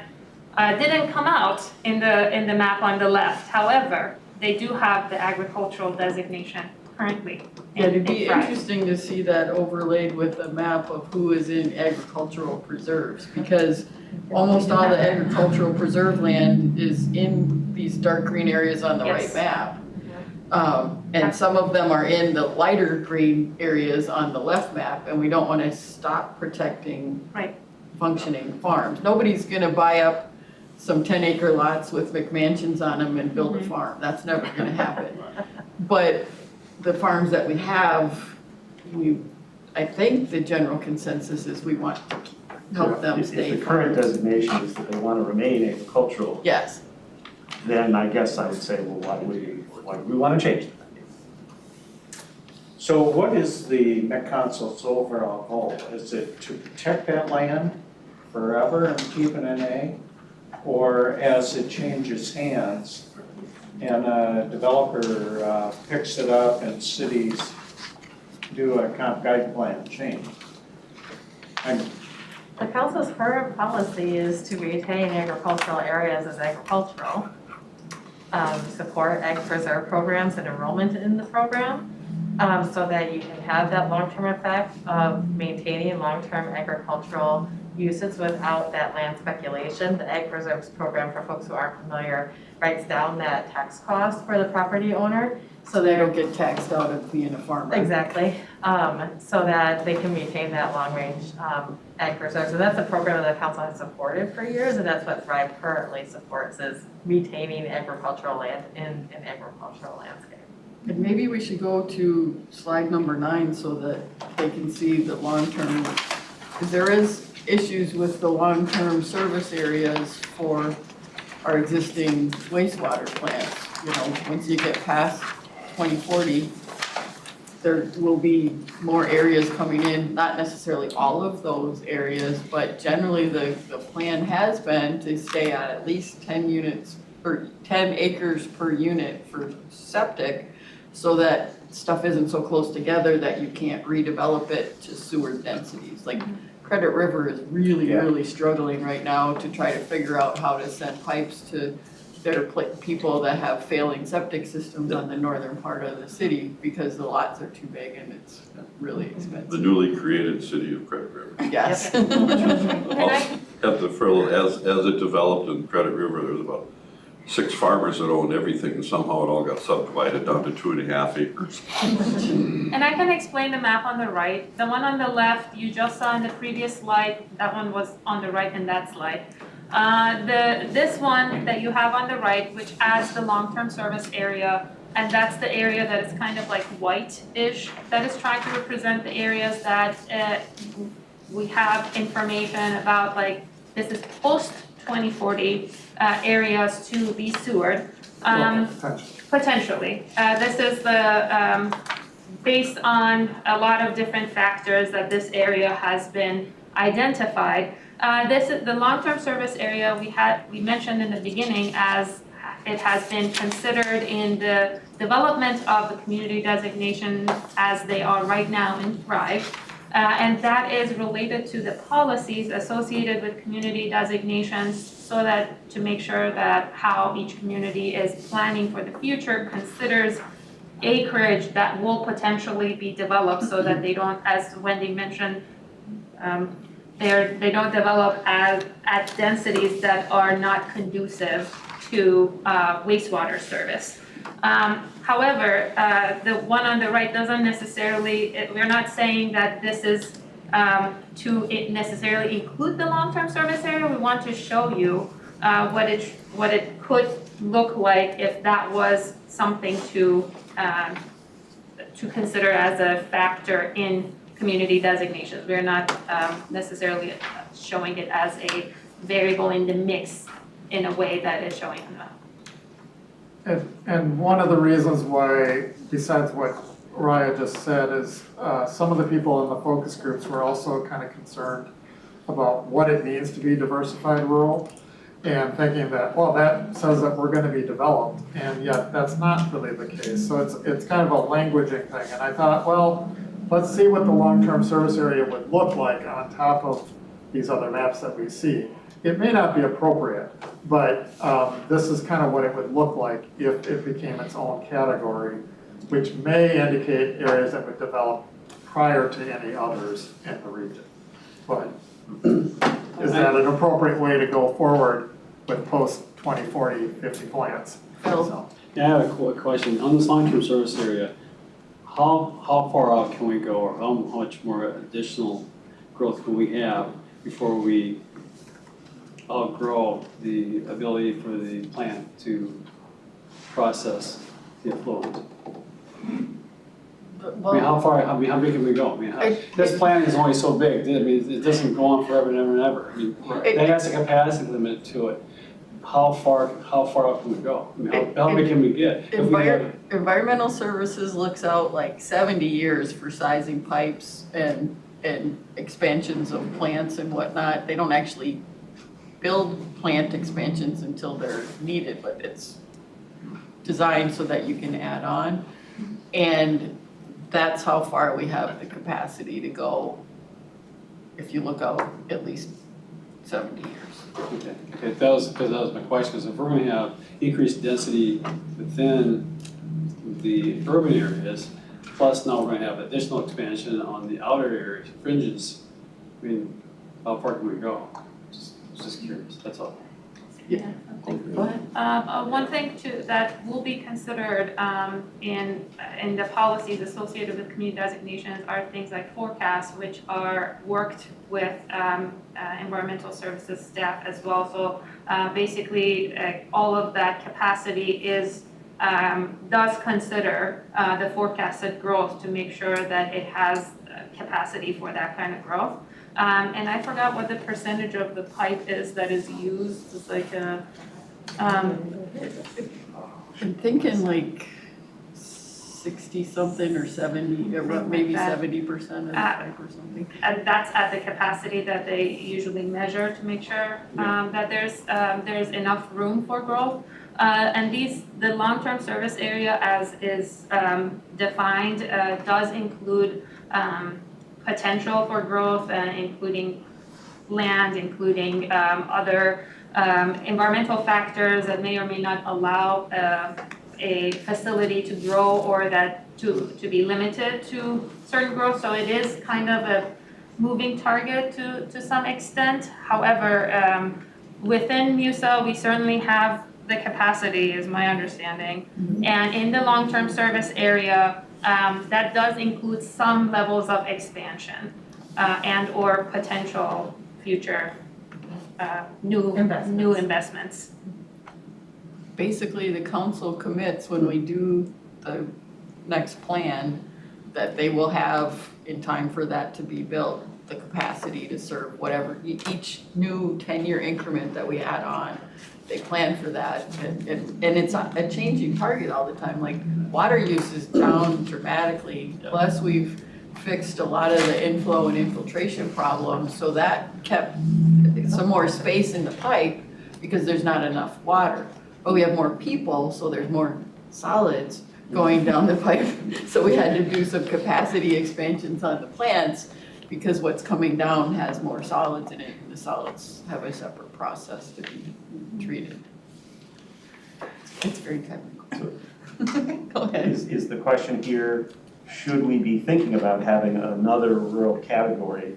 didn't come out in the map on the left. However, they do have the agricultural designation currently Yeah, in it'd be Thrive. interesting to see that overlaid with a map of who is in agricultural preserves, because almost all the agricultural preserve land is in these dark green areas on the right Yes. map. And some of them are in the lighter green areas on the left map, and we don't wanna stop protecting Right. functioning farms. Nobody's gonna buy up some 10-acre lots with McMansions on them and build a farm. That's never gonna happen. But the farms that we have, I think the general consensus is we want to help them stay If the current farms. designation is that they want to remain agricultural, Yes, then I guess I would say, well, why would we want to change that? So what is the Met Council's overall goal? Is it to protect that land forever and keep it in ag? Or as it changes hands and a developer picks it up and cities do a comp guide plan change? The council's current policy is to retain agricultural areas as agricultural, support ag preserve programs and enrollment in the program, so that you can have that long-term effect of maintaining long-term agricultural uses without that land speculation. The ag preserves program, for folks who aren't familiar, writes down that tax cost for the property owner, so they don't get taxed out of being a farmer. exactly, so that they can maintain that long-range ag preserves. And that's a program that the council has supported for years, and that's what Thrive currently supports, is retaining agricultural land in an agricultural landscape. And maybe we should go to slide number 9 so that they can see the long-term, because there is issues with the long-term service areas for our existing wastewater plants. You know, once you get past 2040, there will be more areas coming in, not necessarily all of those areas, but generally the plan has been to stay at least 10 units or 10 acres per unit for septic, so that stuff isn't so close together that you can't redevelop it to sewer densities. Like Credit River is really, Yeah. really struggling right now to try to figure out how to send pipes to their people that have failing septic systems on the northern part of the city because the lots are too big and it's really The expensive. newly created city of Credit River. Yes. Can I, As it developed in Credit River, there was about 6 farmers that owned everything, and somehow it all got subdivided down to 2.5 acres. and I can explain the map on the right. The one on the left, you just saw in the previous slide, that one was on the right in that slide. This one that you have on the right, which adds the long-term service area, and that's the area that is kind of like white-ish, that is trying to represent the areas that we have information about, like, this is post-2040 areas to be sewered. Potentially. This is the, based on a lot of different factors that this area has been identified. This is the long-term service area we mentioned in the beginning as it has been considered in the development of the community designation as they are right now in Thrive. And that is related to the policies associated with community designations so that to make sure that how each community is planning for the future considers acreage that will potentially be developed so that they don't, as Wendy mentioned, they don't develop at densities that are not conducive to wastewater service. However, the one on the right doesn't necessarily, we're not saying that this is to necessarily include the long-term service area. We want to show you what it could look like if that was something to consider as a factor in community designations. We're not necessarily showing it as a variable in the mix in a way that is showing on the map. And one of the reasons why, besides what Raya just said, is some of the people in the focus groups were also kind of concerned about what it means to be diversified rural, and thinking that, well, that says that we're gonna be developed, and yet that's not really the case. So it's kind of a languaging thing, and I thought, well, let's see what the long-term service area would look like on top of these other maps that we see. It may not be appropriate, but this is kind of what it would look like if it became its own category, which may indicate areas that would develop prior to any others in the region. But is that an appropriate way to go forward with post-2040, 50 plans? So. Yeah, I have a question. On this long-term service area, how far out can we go, or how much more additional growth can we have before we outgrow the ability for the plant to process the effluent? I mean, how big can we go? I mean, this plant is only so big. I mean, it doesn't go on forever and ever and ever. I mean, that has a capacity limit to it. How far out can we go? I mean, how big can we get? Environmental Services looks out like 70 years for sizing pipes and expansions of plants and whatnot. They don't actually build plant expansions until they're needed, but it's designed so that you can add on. And that's how far we have the capacity to go if you look out at least 70 years. Okay, that was my question, because if we're gonna have increased density within the urban areas, plus now we're gonna have additional expansion on the outer areas, fringes, I mean, how far can we go? Just curious, that's all. Yeah. Go ahead. One thing too that will be considered in the policies associated with community designations are things like forecasts, which are worked with environmental services staff as well. So basically, all of that capacity is does consider the forecasted growth to make sure that it has capacity for that kind of growth. And I forgot what the percentage of the pipe is that is used. It's like I'm thinking like 60 something or 70, or maybe 70% of the pipe or something. and that's at the capacity that they usually measure to make sure that there's enough room for growth. And the long-term service area as is defined does include potential for growth, including land, including other environmental factors that may or may not allow a facility to grow or that to be limited to certain growth. So it is kind of a moving target to some extent. However, within MUSA, we certainly have the capacity, is my understanding. And in the long-term service area, that does include some levels of expansion and or potential future new investments. Basically, the council commits when we do the next plan that they will have, in time for that to be built, the capacity to serve whatever, each new 10-year increment that we add on, they plan for that. And it's a changing target all the time, like water use is down dramatically, plus we've fixed a lot of the inflow and infiltration problems, so that kept some more space in the pipe because there's not enough water. But we have more people, so there's more solids going down the pipe. So we had to do some capacity expansions on the plants because what's coming down has more solids in it, and the solids have a separate process to be treated. It's very technical. Go ahead. Is the question here, should we be thinking about having another rural category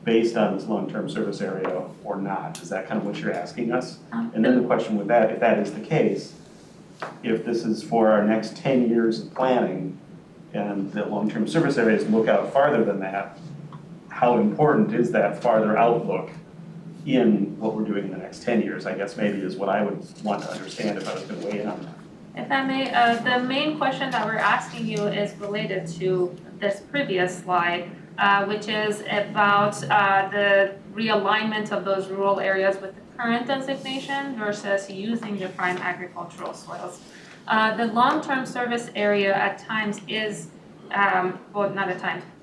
based on this long-term service area or not? Is that kind of what you're asking us? And then the question with that, if that is the case, if this is for our next 10 years of planning and the long-term service areas look out farther than that, how important is that farther outlook in what we're doing in the next 10 years, I guess maybe is what I would want to understand if I was going to weigh in on that. If I may, the main question that we're asking you is related to this previous slide, which is about the realignment of those rural areas with the current designation versus using the prime agricultural soils. The long-term service area at times is,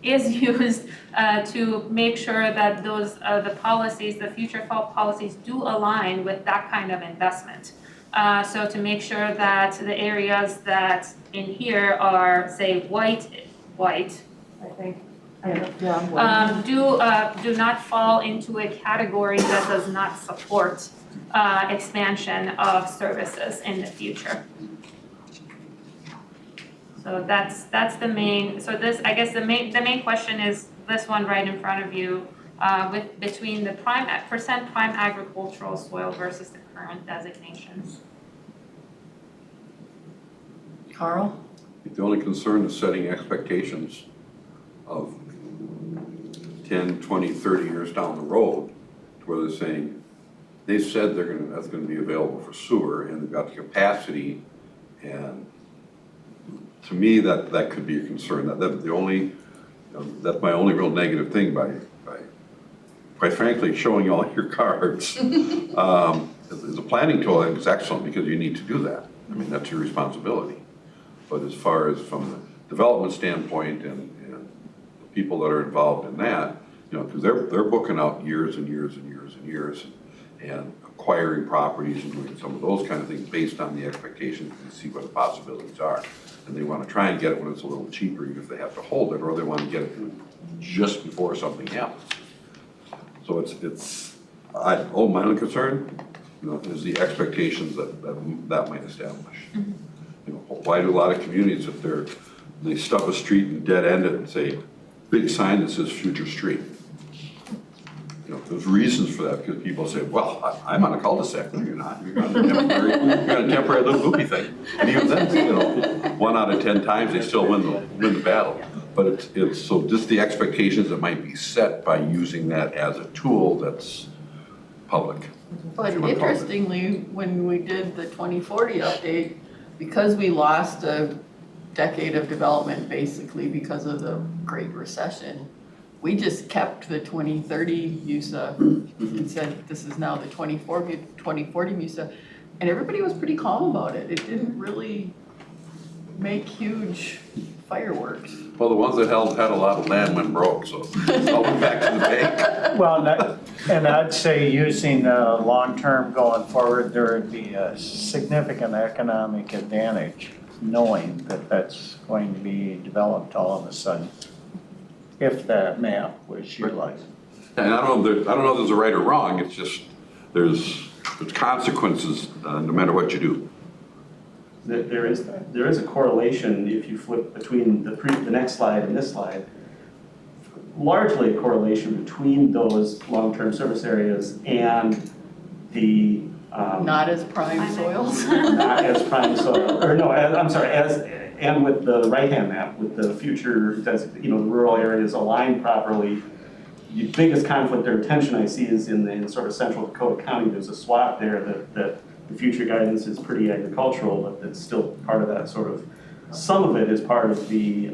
is used to make sure that those, the policies, the future policies do align with that kind of investment. So to make sure that the areas that in here are, say, white, I think, do not fall into a category that does not support expansion of services in the future. So that's the main. So this, I guess, the main question is this one right in front of you, between the prime agricultural soil versus the current designations. Carl? The only concern is setting expectations of 10, 20, 30 years down the road, where they're saying, they've said that's gonna be available for sewer, and they've got the capacity, and to me, that could be a concern. That's my only real negative thing by quite frankly, showing all your cards. As a planning tool, I think it's excellent because you need to do that. I mean, that's your responsibility. But as far as from the development standpoint and the people that are involved in that, because they're booking out years and years and years and years and acquiring properties and doing some of those kind of things based on the expectations and see what the possibilities are. And they want to try and get it when it's a little cheaper, even if they have to hold it, or they want to get it just before something happens. So my only concern, is the expectations that might establish. Why do a lot of communities, if they stub a street and dead end it and say, big sign that says future street? There's reasons for that, because people say, well, I'm on a cul-de-sac. No, you're not. You're on a temporary little loopy thing. And even then, 1 out of 10 times, they still win the battle. But it's so just the expectations that might be set by using that as a tool that's public. But interestingly, when we did the 2040 update, because we lost a decade of development basically because of the Great Recession, we just kept the 2030 MUSA and said this is now the 2040 MUSA, and everybody was pretty calm about it. It didn't really make huge fireworks. Well, the ones that had a lot of land went broke, so it's all went back to the bank. Well, And I'd say using long-term going forward, there would be a significant economic advantage knowing that that's going to be developed all of a sudden, if that map was utilized. And I don't know if there's a right or wrong, it's just, there's consequences no matter what you do. There is a correlation if you flip between the next slide and this slide. Largely a correlation between those long-term service areas and the Not as prime soils. not as prime soil, or no, I'm sorry, and with the right-hand map, with the future, the rural areas aligned properly. The biggest conflict or tension I see is in sort of central Dakota County. There's a swath there that the future guidance is pretty agricultural, but it's still part of that sort of, some of it is part of the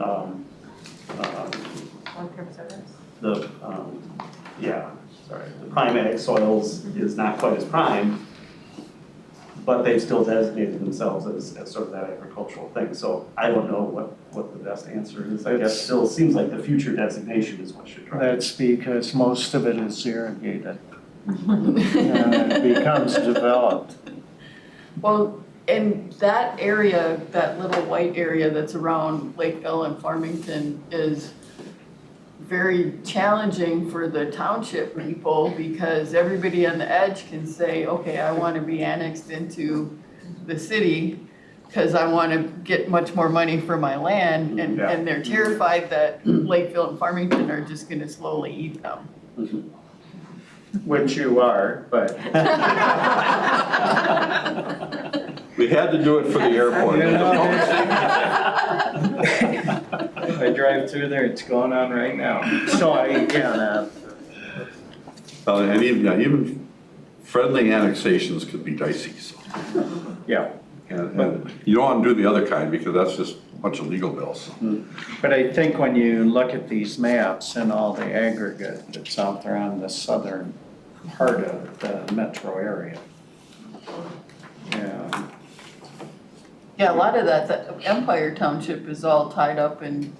Long-term service. the prime ag soils is not quite as prime, but they've still designated themselves as sort of that agricultural thing. So I don't know what the best answer is. I guess still seems like the future designation is what should drive it. That's because most of it is irrigated. And it becomes developed. Well, and that area, that little white area that's around Lakeville and Farmington is very challenging for the township people because everybody on the edge can say, okay, I want to be annexed into the city because I want to get much more money for my land, and they're terrified that Lakeville and Farmington are just going to slowly eat them. Which you are, but. We had to do it for the airport. I drive through there, it's going on right now. So again, And even friendly annexations could be dicey, so. yeah. And you don't want to do the other kind because that's just a bunch of legal bills. But I think when you look at these maps and all the aggregate that's out there on the southern part of the metro area. Yeah. Yeah, a lot of that Empire Township is all tied up in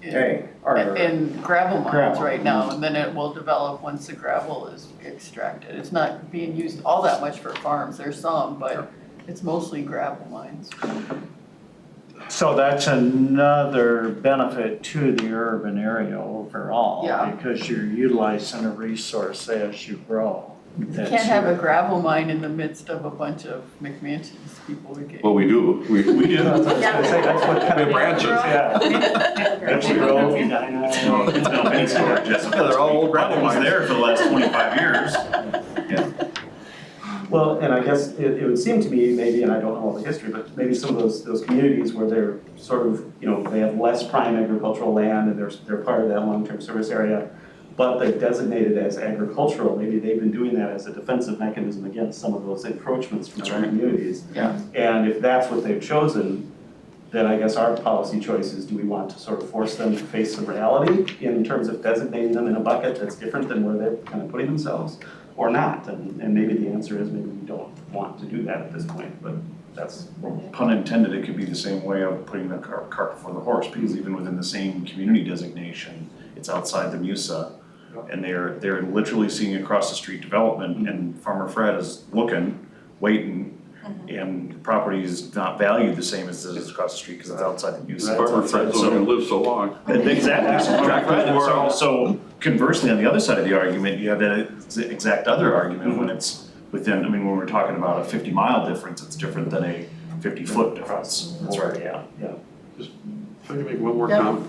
gravel mines Gravel. right now, and then it will develop once the gravel is extracted. It's not being used all that much for farms, there's some, but it's mostly gravel mines. So that's another benefit to the urban area overall. Yeah. Because you're utilizing a resource as you grow. You can't have a gravel mine in the midst of a bunch of McMansions, people would get. Well, we do. We do. That's what I was gonna say, that's what kind of branches. Actually, No, it's no mini storage. They're all old gravel Gravel was mines. there for the last 25 years. Well, and I guess it would seem to me, maybe, and I don't know all the history, but maybe some of those communities where they're sort of, they have less prime agricultural land and they're part of that long-term service area, but they're designated as agricultural, maybe they've been doing that as a defensive mechanism against some of those encroachments from other communities. Yeah. And if that's what they've chosen, then I guess our policy choice is, do we want to sort of force them to face some reality in terms of designating them in a bucket that's different than where they're kind of putting themselves, or not? And maybe the answer is maybe we don't want to do that at this point, but that's. Pun intended, it could be the same way of putting the cart before the horse, because even within the same community designation, it's outside the MUSA. And they're literally seeing across the street development, and Farmer Fred is looking, waiting, and the property is not valued the same as it is across the street because it's outside the MUSA. Farmer Fred's only gonna live so long. Exactly, so Farmer Fred, so conversely, on the other side of the argument, you have that exact other argument when it's within, when we're talking about a 50-mile difference, it's different than a 50-foot difference. That's right. Yeah. If I can make one more comment,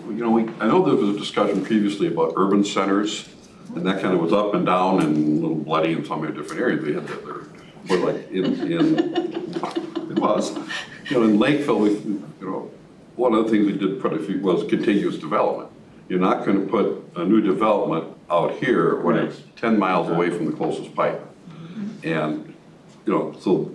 I know there was a discussion previously about urban centers, and that kind of was up and down and a little bloody in some different areas. We had that there, but like it was, in Lakeville, one of the things we did quite a few was contiguous development. You're not going to put a new development out here when it's 10 miles away from the closest pipe. And, so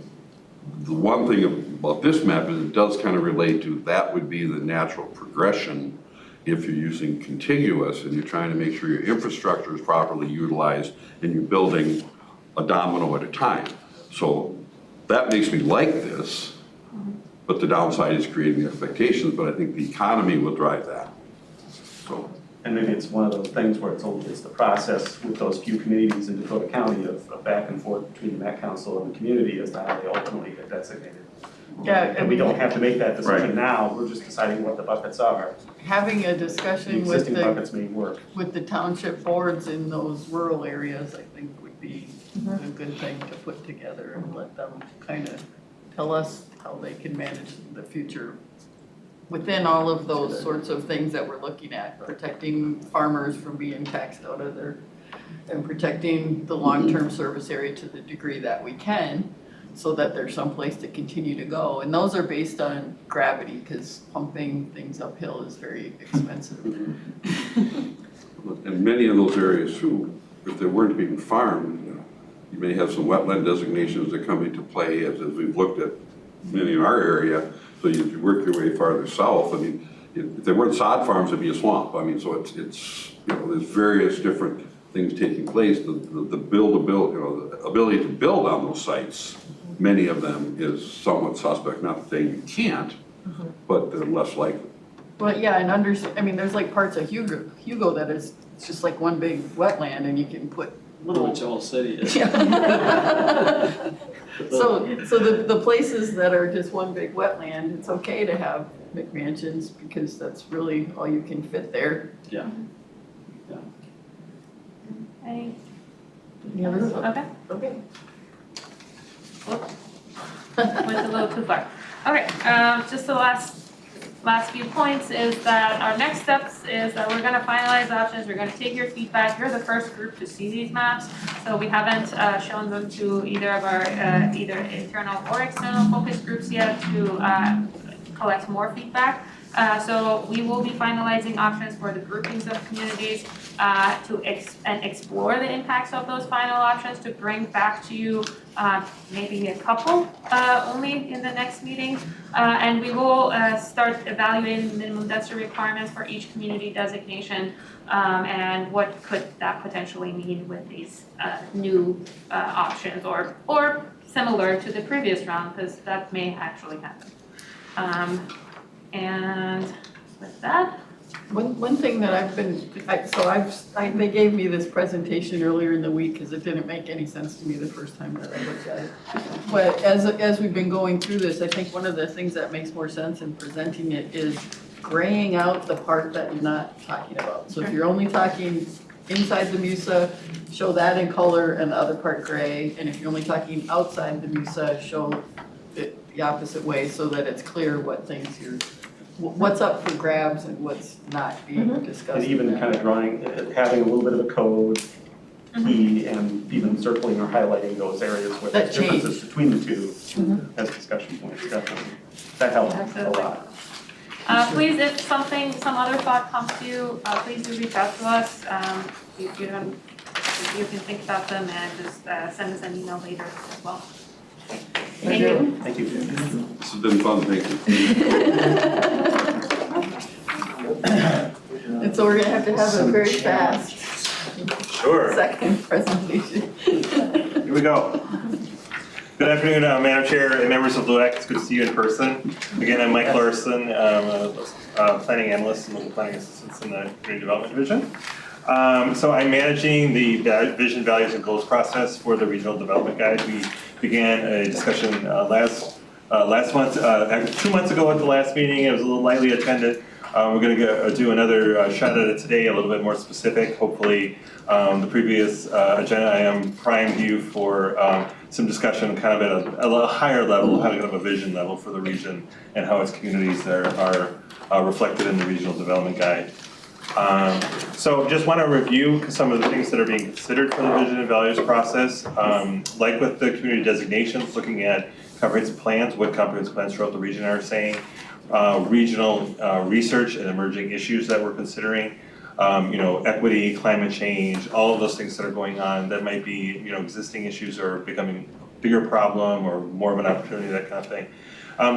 the one thing about this map is it does kind of relate to that would be the natural progression if you're using contiguous and you're trying to make sure your infrastructure is properly utilized and you're building a domino at a time. So that makes me like this, but the downside is creating expectations, but I think the economy will drive that. So And maybe it's one of those things where it's the process with those few communities in Dakota County of back and forth between the Met Council and the community as to how they ultimately get designated. Yeah, And we don't have to make that decision now, we're just deciding what the buckets are. having a The discussion with existing the, buckets may work. with the township boards in those rural areas, I think would be a good thing to put together and let them kind of tell us how they can manage the future within all of those sorts of things that we're looking at, protecting farmers from being taxed out of their, and protecting the long-term service area to the degree that we can, so that there's some place to continue to go. And those are based on gravity, because pumping things uphill is very expensive. In many of those areas too, if they weren't being farmed, you may have some wetland designations that come into play as we've looked at many in our area. So you work your way farther south. I mean, if there weren't sod farms, it'd be a swamp. I mean, so it's there's various different things taking place. The buildability, the ability to build on those sites, many of them is somewhat suspect. Not saying you can't, but they're less likely. Well, yeah, and I mean, there's like parts of Hugo that is, it's just like one big wetland and you can put little. Which all city is. Yeah. So the places that are just one big wetland, it's okay to have McMansions because that's really all you can fit there. Yeah. Any, Any other? okay, Okay. went a little too far. Okay, just the last few points is that our next steps is that we're gonna finalize options, we're gonna take your feedback. You're the first group to see these maps, so we haven't shown them to either of our either internal or external focus groups yet to collect more feedback. So we will be finalizing options for the groupings of communities to explore the impacts of those final options to bring back to you maybe a couple only in the next meeting. And we will start evaluating minimum density requirements for each community designation and what could that potentially mean with these new options or similar to the previous round, because that may actually happen. And with that. One thing that I've been, they gave me this presentation earlier in the week because it didn't make any sense to me the first time that I looked at it. But as we've been going through this, I think one of the things that makes more sense in presenting it is graying out the part that you're not talking about. So if you're only talking inside the MUSA, show that in color and the other part gray. And if you're only talking outside the MUSA, show it the opposite way so that it's clear what things what's up for grabs and what's not being discussed. And even kind of having a little bit of a code key and even circling or highlighting those areas where there's differences between the two as discussion points, definitely. That helps a lot. Please, if some other thought comes to you, please do reach out to us. You can think about them and just send us an email later as well. Thank you. Thank you. This has been fun, thank you. And so we're gonna have to have a very fast second presentation. Here we go. Good afternoon, Madam Chair and members of LUAC. It's good to see you in person. Again, I'm Mike Larson, planning analyst and local planning assistant in the Community Development Division. So I'm managing the vision, values, and goals process for the Regional Development Guide. We began a discussion last month, actually 2 months ago at the last meeting. It was a little lightly attended. We're going to do another shot at it today, a little bit more specific. Hopefully, the previous agenda, I am primed you for some discussion kind of at a higher level, having kind of a vision level for the region and how its communities are reflected in the Regional Development Guide. So just want to review some of the things that are being considered for the vision and values process. Like with the community designations, looking at comprehensive plans, what comprehensive plans throughout the region are saying, regional research and emerging issues that we're considering, equity, climate change, all of those things that are going on that might be, existing issues or becoming a bigger problem or more of an opportunity, that kind of thing.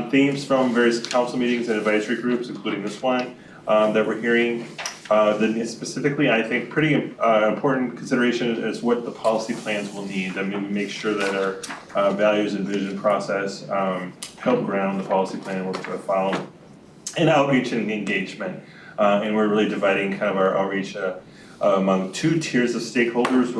Themes from various council meetings and advisory groups, including this one, that we're hearing. Specifically, I think pretty important consideration is what the policy plans will need. I mean, we make sure that our values and vision process help ground the policy plan we're going to follow. And outreach and engagement. And we're really dividing kind of our outreach among two tiers of stakeholders.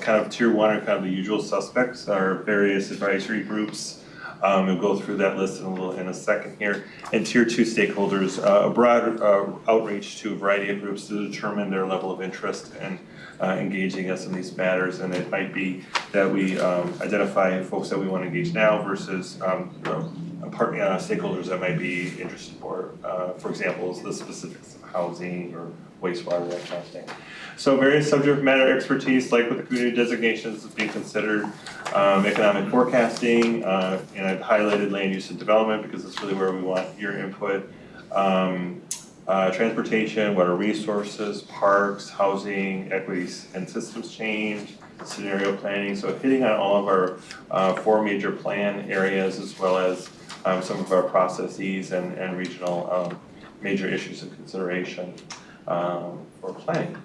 Kind of tier one are kind of the usual suspects, our various advisory groups. We'll go through that list in a second here. And tier two stakeholders, a broad outreach to a variety of groups to determine their level of interest and engaging us in these matters. And it might be that we identify folks that we want to engage now versus stakeholders that might be interested for example, the specifics of housing or wastewater, that kind of thing. So various subject matter expertise, like with the community designations, is being considered. Economic forecasting, and I've highlighted land use and development because it's really where we want your input. Transportation, water resources, parks, housing, equities and systems change, scenario planning. So hitting on all of our 4 major plan areas, as well as some of our processes and regional major issues of consideration for planning.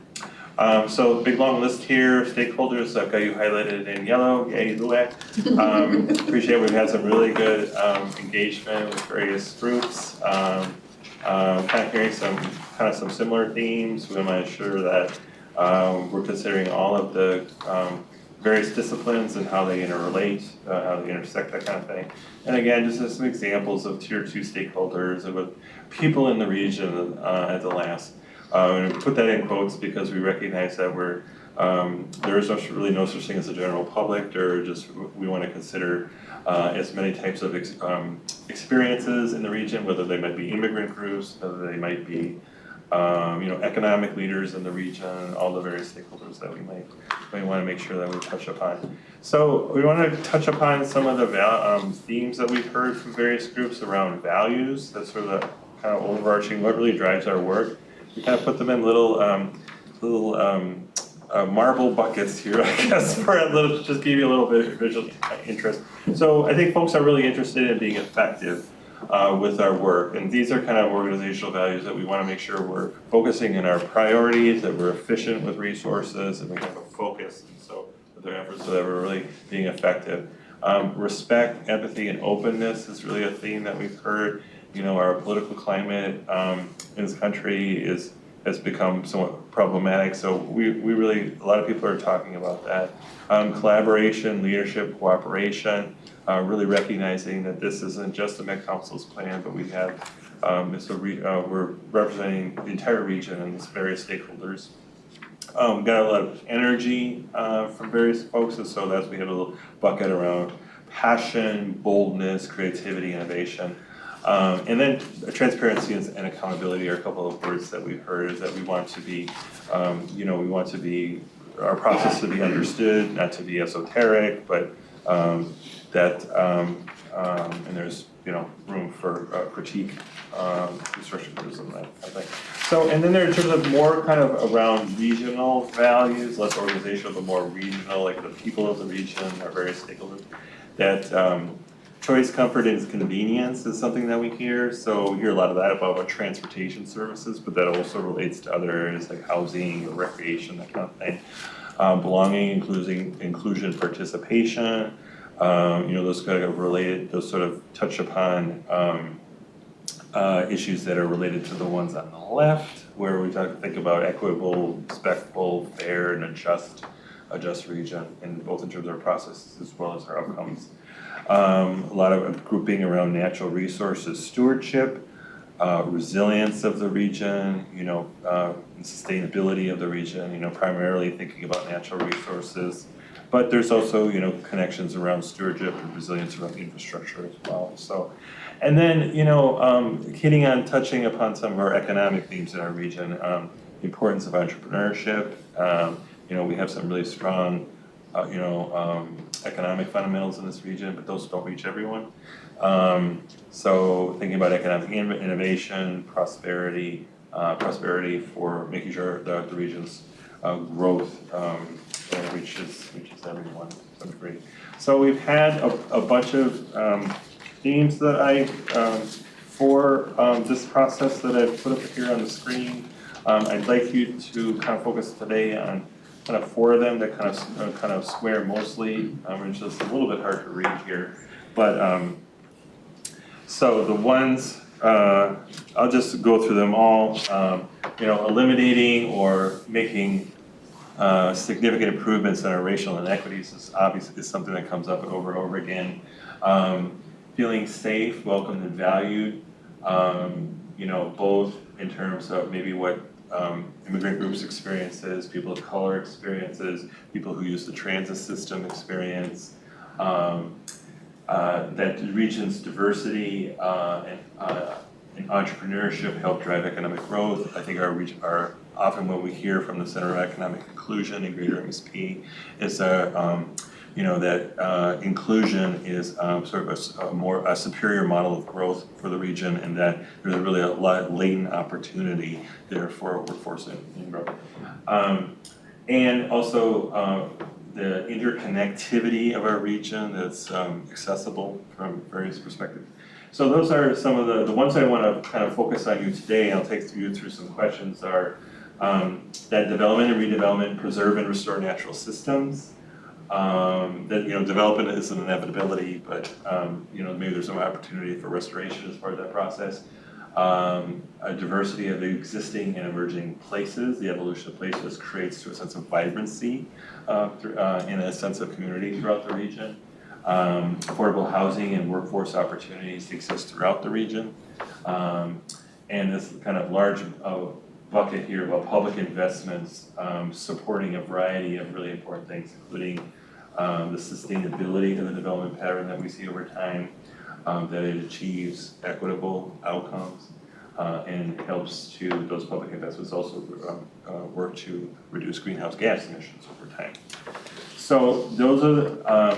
So big long list here, stakeholders, I've got you highlighted in yellow, yay, LUAC. Appreciate we've had some really good engagement with various groups. Kind of hearing some similar themes. We want to ensure that we're considering all of the various disciplines and how they interrelate, how they intersect, that kind of thing. And again, just as some examples of tier 2 stakeholders and with people in the region at the last. And put that in quotes because we recognize that there is really no such thing as a general public, or just we want to consider as many types of experiences in the region, whether they might be immigrant groups, whether they might be economic leaders in the region, all the various stakeholders that we want to make sure that we touch upon. So we want to touch upon some of the themes that we've heard from various groups around values. That's sort of the kind of overarching, what really drives our work. We kind of put them in little marble buckets here, I guess, just give you a little bit of visual interest. So I think folks are really interested in being effective with our work, and these are kind of organizational values that we want to make sure we're focusing in our priorities, that we're efficient with resources, and we have a focus. And so with our efforts, so that we're really being effective. Respect, empathy, and openness is really a theme that we've heard. Our political climate in this country has become somewhat problematic, so we really, a lot of people are talking about that. Collaboration, leadership, cooperation, really recognizing that this isn't just the Met Council's plan, but we have, we're representing the entire region and its various stakeholders. Got a lot of energy from various folks, and so we have a little bucket around passion, boldness, creativity, innovation. And then transparency and accountability are a couple of words that we've heard, is that we want to be, we want to be, our process to be understood, not to be esoteric, but and there's, room for critique, constructive criticism, that kind of thing. So, and then there in terms of more kind of around regional values, less organizational, but more regional, like the people of the region, our various stakeholders, that choice, comfort, and convenience is something that we hear. So we hear a lot of that about transportation services, but that also relates to other areas like housing or recreation, that kind of thing. Belonging, inclusion, participation, those kind of related, those sort of touch upon issues that are related to the ones on the left, where we think about equitable, respectful, fair, and a just region, and both in terms of our processes as well as our outcomes. A lot of grouping around natural resources stewardship, resilience of the region, and sustainability of the region, primarily thinking about natural resources. But there's also, connections around stewardship and resilience around infrastructure as well. So, and then, touching upon some of our economic themes in our region, the importance of entrepreneurship. We have some really strong, economic fundamentals in this region, but those don't reach everyone. So thinking about economic innovation, prosperity for making sure that the region's growth reaches everyone to some degree. So we've had a bunch of themes that for this process that I've put up here on the screen. I'd like you to kind of focus today on kind of 4 of them that kind of square mostly, which is a little bit hard to read here. But so the ones I'll just go through them all. Eliminating or making significant improvements in our racial inequities is obviously something that comes up over and over again. Feeling safe, welcomed, and valued, both in terms of maybe what immigrant groups experiences, people of color experiences, people who use the transit system experience, that the region's diversity and entrepreneurship help drive economic growth. I think our often what we hear from the Center of Economic Inclusion and Greater MSP is that inclusion is sort of a superior model of growth for the region, and that there's really a lot of latent opportunity there for workforce and growth. And also the interconnectivity of our region that's accessible from various perspectives. So those are some of the ones I want to kind of focus on you today, and I'll take you through some questions are that development and redevelopment preserve and restore natural systems. That development is an inevitability, but maybe there's some opportunity for restoration as part of that process. A diversity of the existing and emerging places, the evolution of places creates to a sense of vibrancy and a sense of community throughout the region. Affordable housing and workforce opportunities exist throughout the region. And this kind of large bucket here about public investments supporting a variety of really important things, including the sustainability of the development pattern that we see over time, that it achieves equitable outcomes and helps to, those public investments also work to reduce greenhouse gas emissions over time. So those are,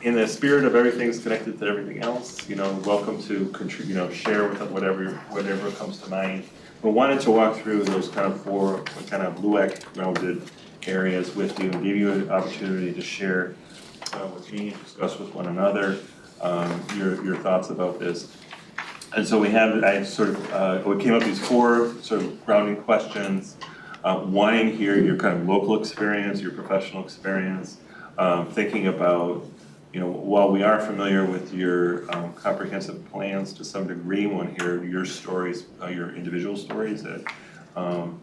in the spirit of everything's connected to everything else, welcome to contribute, share with them whatever comes to mind. But wanted to walk through those kind of four kind of LUAC grounded areas with you and give you an opportunity to share with me, discuss with one another your thoughts about this. And so we came up with these four sort of grounding questions, wanting to hear your kind of local experience, your professional experience, thinking about, while we are familiar with your comprehensive plans to some degree, we want to hear your stories, your individual stories that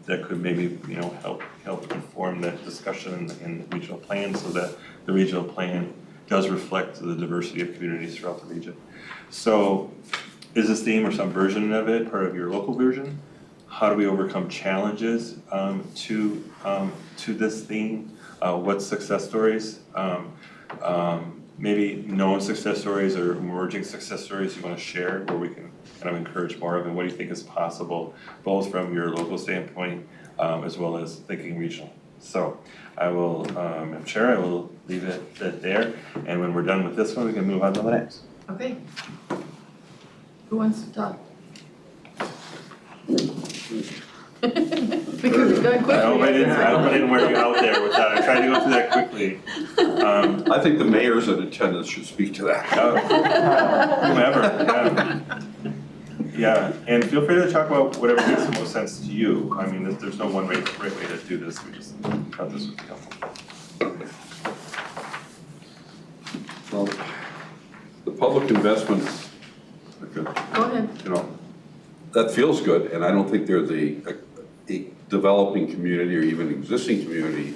could maybe help inform that discussion in the regional plan, so that the regional plan does reflect the diversity of communities throughout the region. So, is this theme or some version of it part of your local version? How do we overcome challenges to this theme? What success stories? Maybe known success stories or emerging success stories you want to share where we can kind of encourage more of, and what do you think is possible, both from your local standpoint as well as thinking regional. So I will, Madam Chair, I will leave it there, and when we're done with this one, we can move on to the next. Okay. Who wants to talk? Because we've done quickly. I hope I didn't wear you out there with that. I tried to go through that quickly. I think the mayors in attendance should speak to that. Whomever, yeah, and feel free to talk about whatever makes the most sense to you. I mean, there's no one right way to do this. We just thought this would be helpful. Well, the public investments, Go ahead. that feels good, and I don't think there's a developing community or even existing community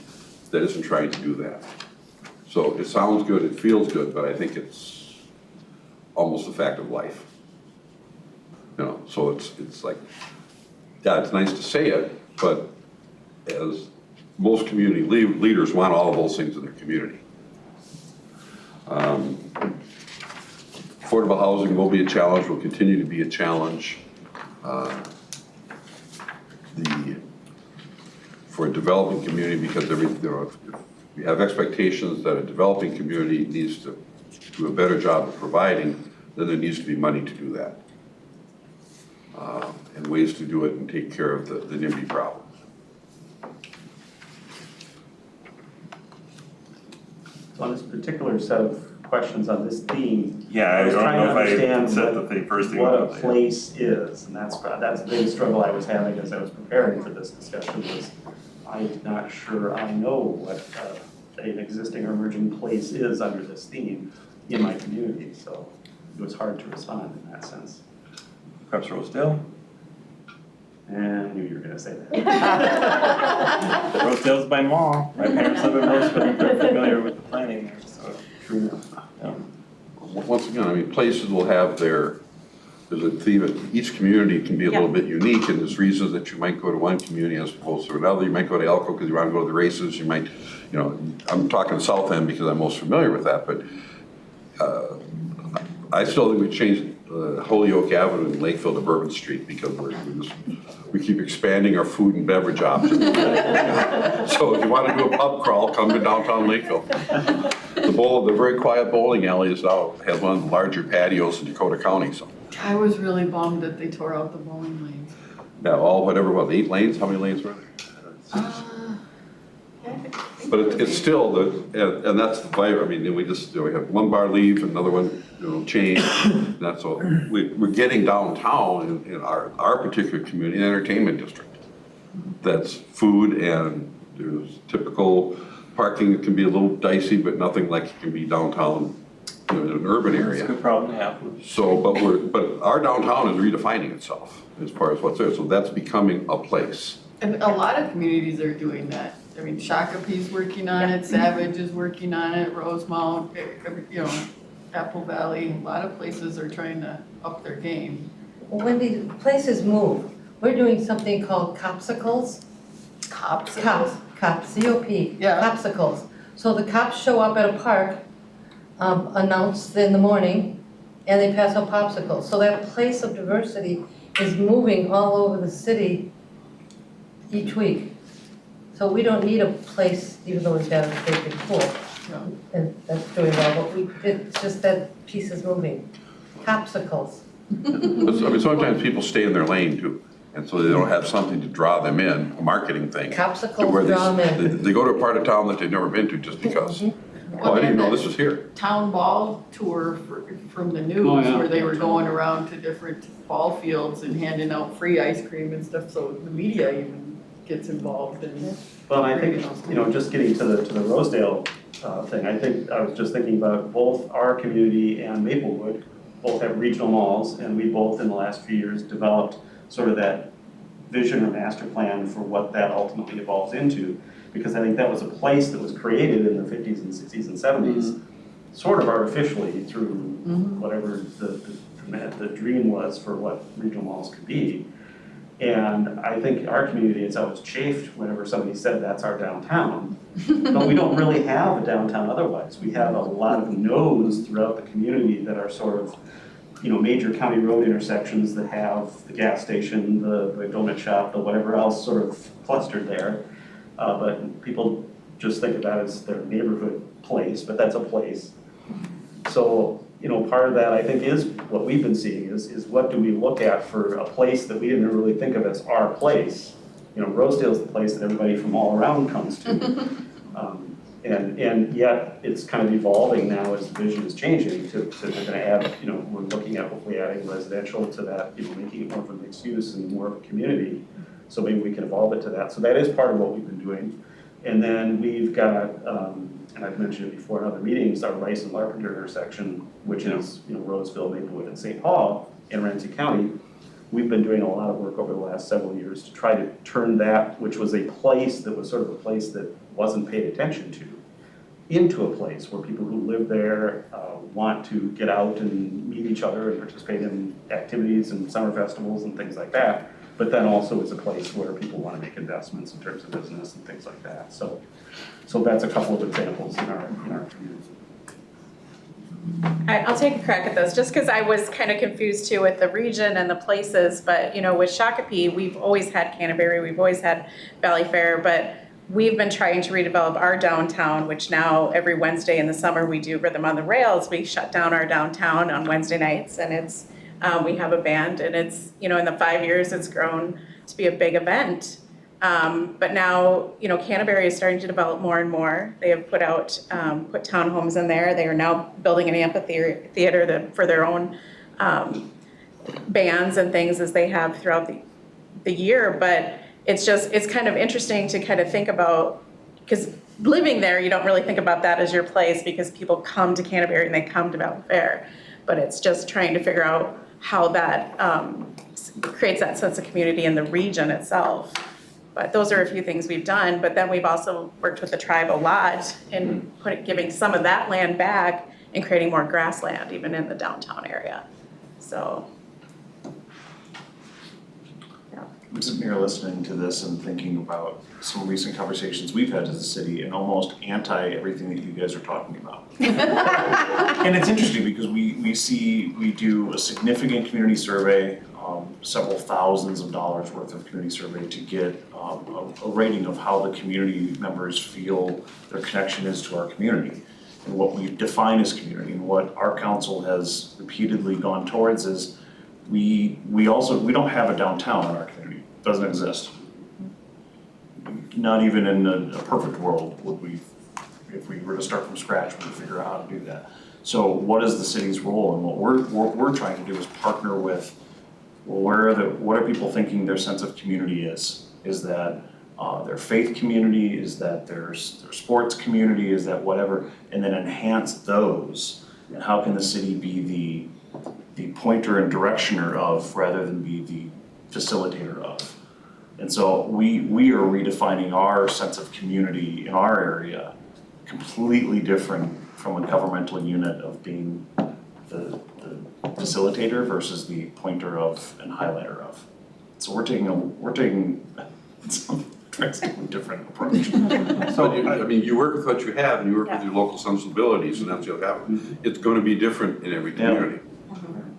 that isn't trying to do that. So it sounds good, it feels good, but I think it's almost a fact of life. So it's like, yeah, it's nice to say it, but as most community leaders want all of those things in their community. Affordable housing will be a challenge, will continue to be a challenge. For a developing community, because if we have expectations that a developing community needs to do a better job of providing, then there needs to be money to do that. And ways to do it and take care of the NIMBY problem. So on this particular set of questions on this theme, Yeah, I was don't trying to know if I understand said the first thing. what a place is, and that's the biggest struggle I was having as I was preparing for this discussion was I'm not sure I know what an existing or emerging place is under this theme in my community, so it was hard to respond in that sense. Perhaps Rosedale? And I knew you were gonna say that. Rosedale's by mall. My parents live in Roseville, they're familiar with the planning there, so. True enough. Once again, I mean, places will have there's a theme, that each community can be a little bit unique, and there's reasons that you might go to one community as opposed to another. You might go to Elko because you want to go to the races, you might, I'm talking South End because I'm most familiar with that, but I still think we changed Holyoke Avenue in Lakeville to Bourbon Street because we keep expanding our food and beverage options. So if you want to do a pub crawl, come to downtown Lakeville. The very quiet bowling alley has one of the larger patios in Dakota County, so. I was really bummed that they tore out the bowling lanes. Yeah, what, 8 lanes? How many lanes were there? But it's still, and that's the fire, I mean, we have one bar leave, another one, change. That's all. We're getting downtown in our particular community, an entertainment district. That's food and there's typical parking that can be a little dicey, but nothing like it can be downtown, in an urban area. It's a good problem to have. So, but our downtown is redefining itself as far as what's there, so that's becoming a place. And a lot of communities are doing that. I mean, Shakopee's working on it, Savage is working on it, Rosemount, Apple Valley, a lot of places are trying to up their game. Well, when these places move, we're doing something called copsicles. Cops. Cops, C-O-P, Yeah. copsicles. So the cops show up at a park, announced in the morning, and they pass out popsicles. So that place of diversity is moving all over the city each week. So we don't need a place, even though it's got a big pool, and that's doing well, but it's just that piece is moving. Copsicles. I mean, sometimes people stay in their lane too, and so they don't have something to draw them in, a marketing thing. Capsicles where draw them in. They go to a part of town that they've never been to just because. Oh, I didn't know this was here. Town ball tour from the news, Oh, yeah. where they were going around to different ball fields and handing out free ice cream and stuff, so the media even gets involved in. Well, I think, just getting to the Rosedale thing, I was just thinking about both our community and Maplewood, both have regional malls, and we both in the last few years developed sort of that vision or master plan for what that ultimately evolves into. Because I think that was a place that was created in the 50s and 60s and 70s, sort of artificially through whatever the dream was for what regional malls could be. And I think our community is always chafed whenever somebody said that's our downtown. But we don't really have a downtown otherwise. We have a lot of nodes throughout the community that are sort of, major county road intersections that have the gas station, the donut shop, the whatever else sort of clustered there. But people just think of that as their neighborhood place, but that's a place. So, part of that I think is what we've been seeing is what do we look at for a place that we didn't really think of as our place. Rosedale's the place that everybody from all around comes to. And yet it's kind of evolving now as the vision is changing to they're gonna add, we're looking at hopefully adding residential to that, making it more of a mixed use and more of a community. So maybe we can evolve it to that. So that is part of what we've been doing. And then we've got, and I've mentioned it before in other meetings, our Rice and Larpenter intersection, which is, Roseville, Maplewood, and St. Paul in Ramsey County. We've been doing a lot of work over the last several years to try to turn that, which was a place that was sort of a place that wasn't paid attention to, into a place where people who live there want to get out and meet each other and participate in activities and summer festivals and things like that. But then also it's a place where people want to make investments in terms of business and things like that. So that's a couple of examples in our community. I'll take a crack at those, just because I was kind of confused too with the region and the places, but with Shakopee, we've always had Canterbury, we've always had Valley Fair, but we've been trying to redevelop our downtown, which now every Wednesday in the summer we do Rhythm on the Rails. We shut down our downtown on Wednesday nights, and it's we have a band, and it's in the 5 years it's grown to be a big event. But now, Canterbury is starting to develop more and more. They have put townhomes in there. They are now building an amphitheater for their own bands and things as they have throughout the year. But it's kind of interesting to kind of think about, because living there, you don't really think about that as your place because people come to Canterbury and they come to Valley Fair. But it's just trying to figure out how that creates that sense of community in the region itself. But those are a few things we've done, but then we've also worked with the tribe a lot in giving some of that land back and creating more grassland even in the downtown area, so. I'm sitting here listening to this and thinking about some recent conversations we've had as a city and almost anti everything that you guys are talking about. And it's interesting because we do a significant community survey, several thousands of dollars worth of community survey to get a rating of how the community members feel their connection is to our community and what we define as community. And what our council has repeatedly gone towards is we don't have a downtown in our community. It doesn't exist. Not even in a perfect world would we, if we were to start from scratch, we would figure out how to do that. So what is the city's role? And what we're trying to do is partner with, well, what are people thinking their sense of community is? Is that their faith community? Is that their sports community? Is that whatever? And then enhance those. And how can the city be the pointer and directioner of rather than be the facilitator of? And so we are redefining our sense of community in our area completely different from a governmental unit of being the facilitator versus the pointer of and highlighter of. So we're taking some drastically different approach. So, I mean, you work with what you have, and you work with your local sensibilities, and that's what you have. It's gonna be different in every community.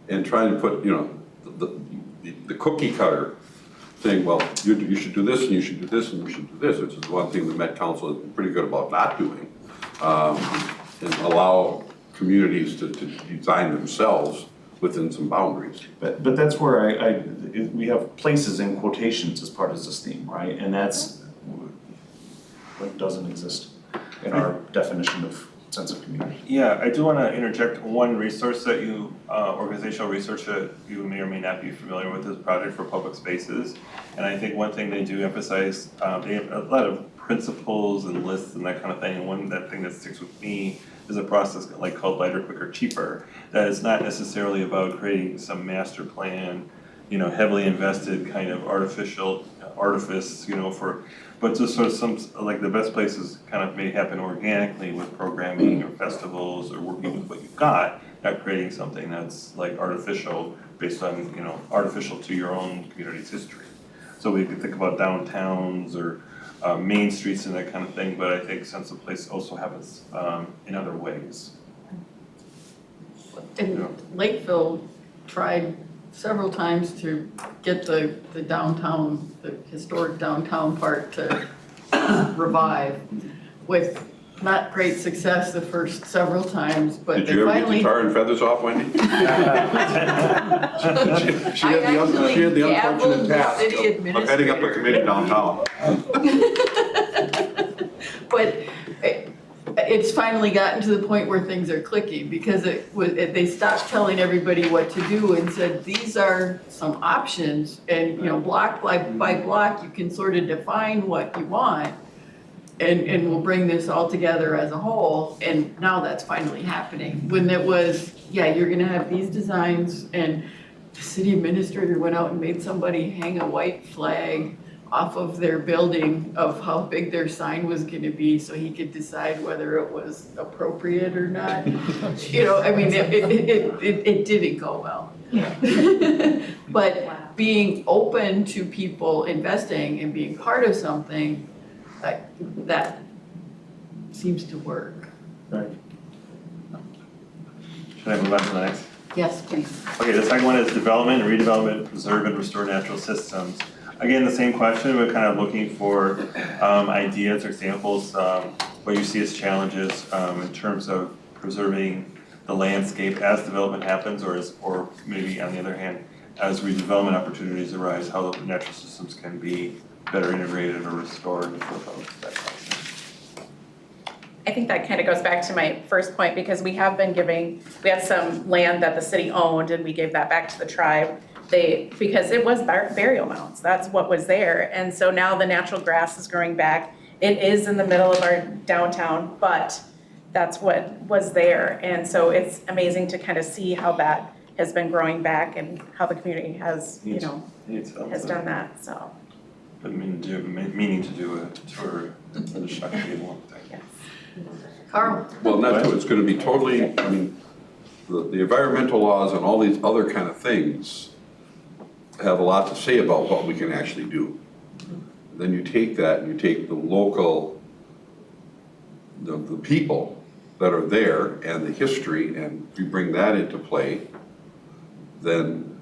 And trying to put, you know, the cookie cutter thing, well, you should do this, and you should do this, and you should do this, which is one thing the Met Council has been pretty good about not doing. And allow communities to design themselves within some boundaries. But that's where we have places in quotations as part of this theme, right? And that's what doesn't exist in our definition of sense of community. Yeah, I do want to interject one resource that you, organizational research that you may or may not be familiar with is Project for Public Spaces. And I think one thing they do emphasize, they have a lot of principles and lists and that kind of thing. And that thing that sticks with me is a process like called Lighter, Quicker, Cheaper. That is not necessarily about creating some master plan, you know, heavily invested kind of artificial artifice, you know, but just sort of some, like the best places kind of may happen organically with programming or festivals or working with what you've got, not creating something that's like artificial based on, you know, artificial to your own community's history. So we could think about downtowns or main streets and that kind of thing, but I think sense of place also happens in other ways. And Lakeville tried several times to get the downtown, the historic downtown part to revive with not great success the first several times, but Did they you ever finally. get the tar and feathers off, Wendy? she had the unfortunate task of heading up a committee downtown. But it's finally gotten to the point where things are clicking because they stopped telling everybody what to do and said, these are some options and, you know, block by block, you can sort of define what you want and we'll bring this all together as a whole. And now that's finally happening. When it was, yeah, you're gonna have these designs and the city administrator went out and made somebody hang a white flag off of their building of how big their sign was gonna be so he could decide whether it was appropriate or not. You know, I mean, it didn't go well. But being open to people investing and being part of something, that seems to work. Right. Should I move on to the next? Yes, please. Okay, the second one is development, redevelopment, preserve and restore natural systems. Again, the same question, we're kind of looking for ideas or examples, what you see as challenges in terms of preserving the landscape as development happens, or maybe on the other hand, as redevelopment opportunities arise, how the natural systems can be better integrated or restored for folks, that kind of thing. I think that kind of goes back to my first point because we had some land that the city owned and we gave that back to the tribe. Because it was burial mounds, that's what was there. And so now the natural grass is growing back. It is in the middle of our downtown, but that's what was there. And so it's amazing to kind of see how that has been growing back and how the community has, you know, has done that, so. Been meaning to do a tour of the Shakopee in a long time. Yes. Carl? Well, not to, it's gonna be totally, I mean, the environmental laws and all these other kind of things have a lot to say about what we can actually do. Then you take that and you take the local, the people that are there and the history, and you bring that into play, then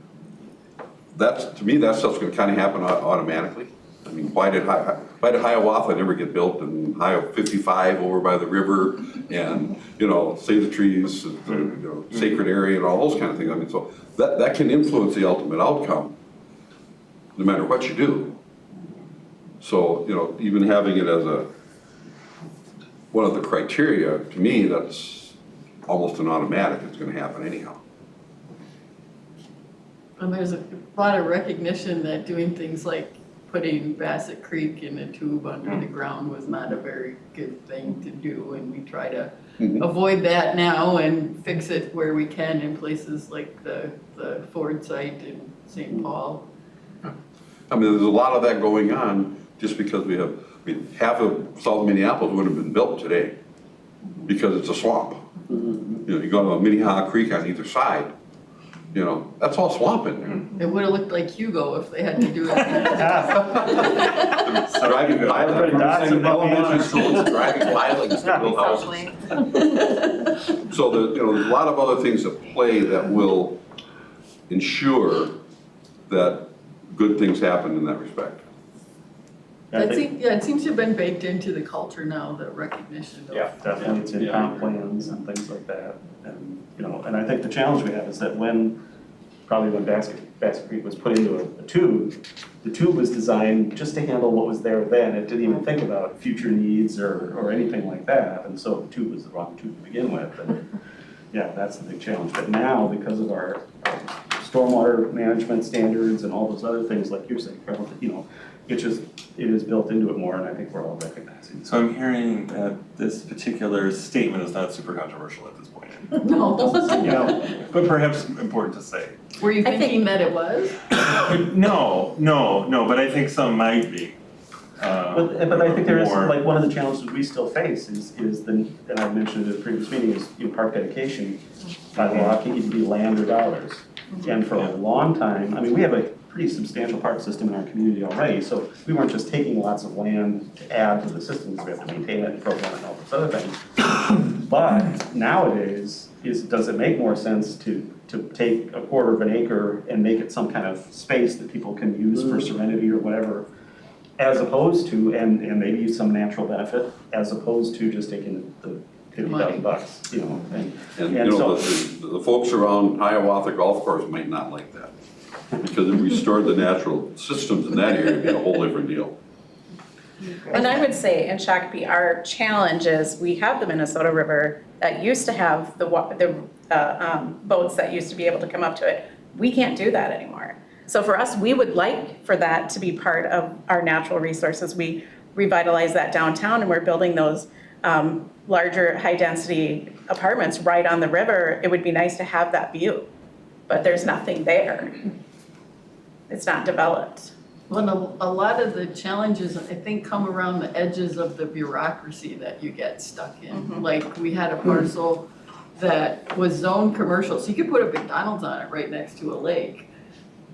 that's, to me, that stuff's gonna kinda happen automatically. I mean, why did Hiawatha never get built, and 55 over by the river, and, you know, save the trees, you know, sacred area and all those kind of things. I mean, so that can influence the ultimate outcome, no matter what you do. So, you know, even having it as one of the criteria, to me, that's almost an automatic, it's gonna happen anyhow. And there's a lot of recognition that doing things like putting Bassett Creek in a tube under the ground was not a very good thing to do, and we try to avoid that now and fix it where we can in places like the Ford site in St. Paul. I mean, there's a lot of that going on just because we have, I mean, half of South Minneapolis wouldn't have been built today because it's a swamp. You know, you go to Minnehaha Creek on either side, you know, that's all swamp in there. It would have looked like Hugo if they had to do it. Driving elementary schools, driving pilings to build houses. So you know, there's a lot of other things at play that will ensure that good things happen in that respect. It seems to have been baked into the culture now, the recognition of. Yeah, definitely, it's in comp plans and things like that. And, you know, and I think the challenge we have is that probably when Bassett Creek was put into a tube, the tube was designed just to handle what was there then. It didn't even think about future needs or anything like that. And so the tube was the wrong tube to begin with. And yeah, that's the big challenge. But now, because of our stormwater management standards and all those other things, like you're saying, Carol, you know, it is built into it more, and I think we're all recognizing. So I'm hearing that this particular statement is not super controversial at this point. No. You know, But perhaps important to say. Were you thinking that it was? No, but I think some might be. But I think there is, more. like, one of the challenges we still face is and I mentioned it at the previous meeting, is park dedication by law can either be land or dollars. And for a long time, I mean, we have a pretty substantial park system in our community already, so we weren't just taking lots of land to add to the system, because we have to maintain it and program and all those other things. But nowadays, does it make more sense to take a quarter of an acre and make it some kind of space that people can use for serenity or whatever, as opposed to, and maybe use some natural benefit, as opposed to just taking the $50,000, you know, And you know, the folks around Hiawatha Golf Course might not like that. Because if we restored the natural systems in that area, it'd be a whole different deal. And I would say in Shakopee, our challenge is we have the Minnesota River that used to have the boats that used to be able to come up to it. We can't do that anymore. So for us, we would like for that to be part of our natural resources. We revitalize that downtown, and we're building those larger high-density apartments right on the river. It would be nice to have that view, but there's nothing there. It's not developed. Well, a lot of the challenges, I think, come around the edges of the bureaucracy that you get stuck in. Like, we had a parcel that was zoned commercial, so you could put a McDonald's on it right next to a lake.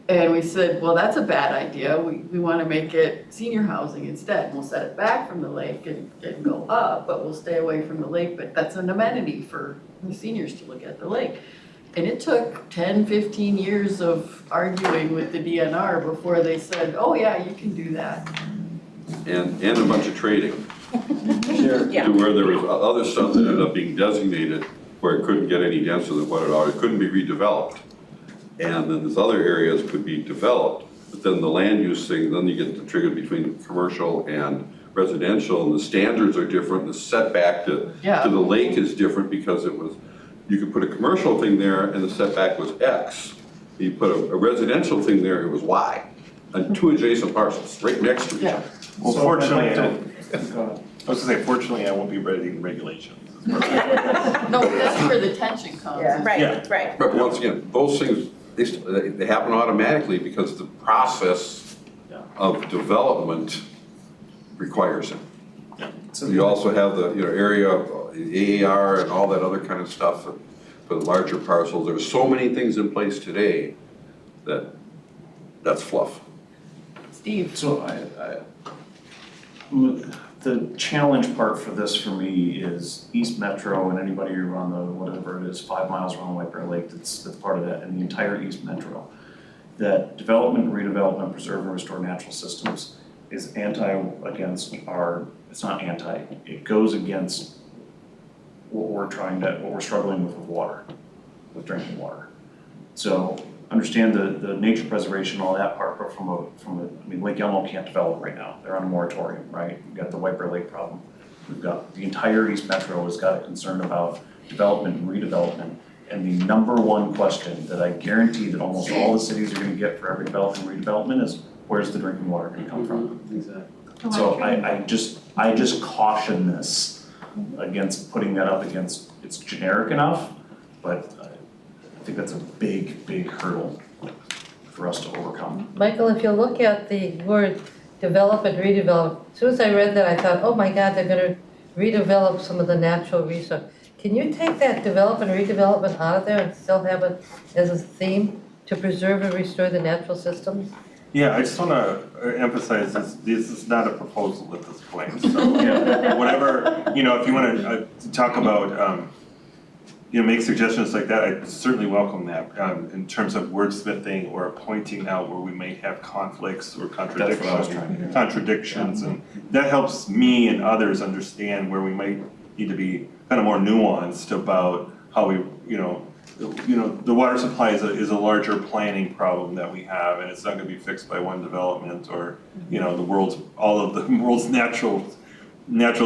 And we said, well, that's a bad idea. We want to make it senior housing instead. We'll set it back from the lake and go up, but we'll stay away from the lake. But that's an amenity for the seniors to look at the lake. And it took 10, 15 years of arguing with the DNR before they said, oh yeah, you can do that. And a bunch of trading. Sure. Yeah. To where there was other stuff that ended up being designated where it couldn't get any denser than what it ought, it couldn't be redeveloped. And then these other areas could be developed, but then the land use thing, then you get the trigger between commercial and residential, and the standards are different, the setback to the lake is different because it was, you could put a commercial thing there and the setback was X. You put a residential thing there, it was Y. And two adjacent parcels, right next to each other. Well, fortunately, I was gonna say, fortunately, I won't be writing regulations. No, that's where the tension comes. Yeah, is- right, right. But once again, those things, they happen automatically because the process of development requires it. So You also have the, area of AAR and all that other kind of stuff for the larger parcels. There's so many things in place today that's fluff. Steve, So the challenge part for this for me is East Metro and anybody around the, whatever it is, 5 miles around White Bear Lake, that's part of that, and the entire East Metro. That development, redevelopment, preserve and restore natural systems is it's not anti, it goes against what we're struggling with water, with drinking water. So understand the nature preservation, all that part, but I mean, Lake Yellow can't develop right now. They're on a moratorium, right? We've got the White Bear Lake problem. We've got the entire East Metro has got a concern about development and redevelopment. And the number one question that I guarantee that almost all the cities are gonna get for every development and redevelopment is, where's the drinking water gonna come from? Exactly. So I just caution this against putting that up against, it's generic enough, but I think that's a big, big hurdle for us to overcome. Michael, if you look at the word develop and redevelop, as soon as I read that, I thought, oh my God, they're gonna redevelop some of the natural resource. Can you take that develop and redevelopment out of there and still have it as a theme to preserve and restore the natural systems? Yeah, I just wanna emphasize this is not a proposal at this point, so whatever, if you wanna talk about, make suggestions like that, I certainly welcome that, in terms of wordsmithing or pointing out where we may have conflicts or That's what I was trying to do. contradictions, and that helps me and others understand where we might need to be kind of more nuanced about how we, the water supply is a larger planning problem that we have, and it's not gonna be fixed by one development or, all of the world's natural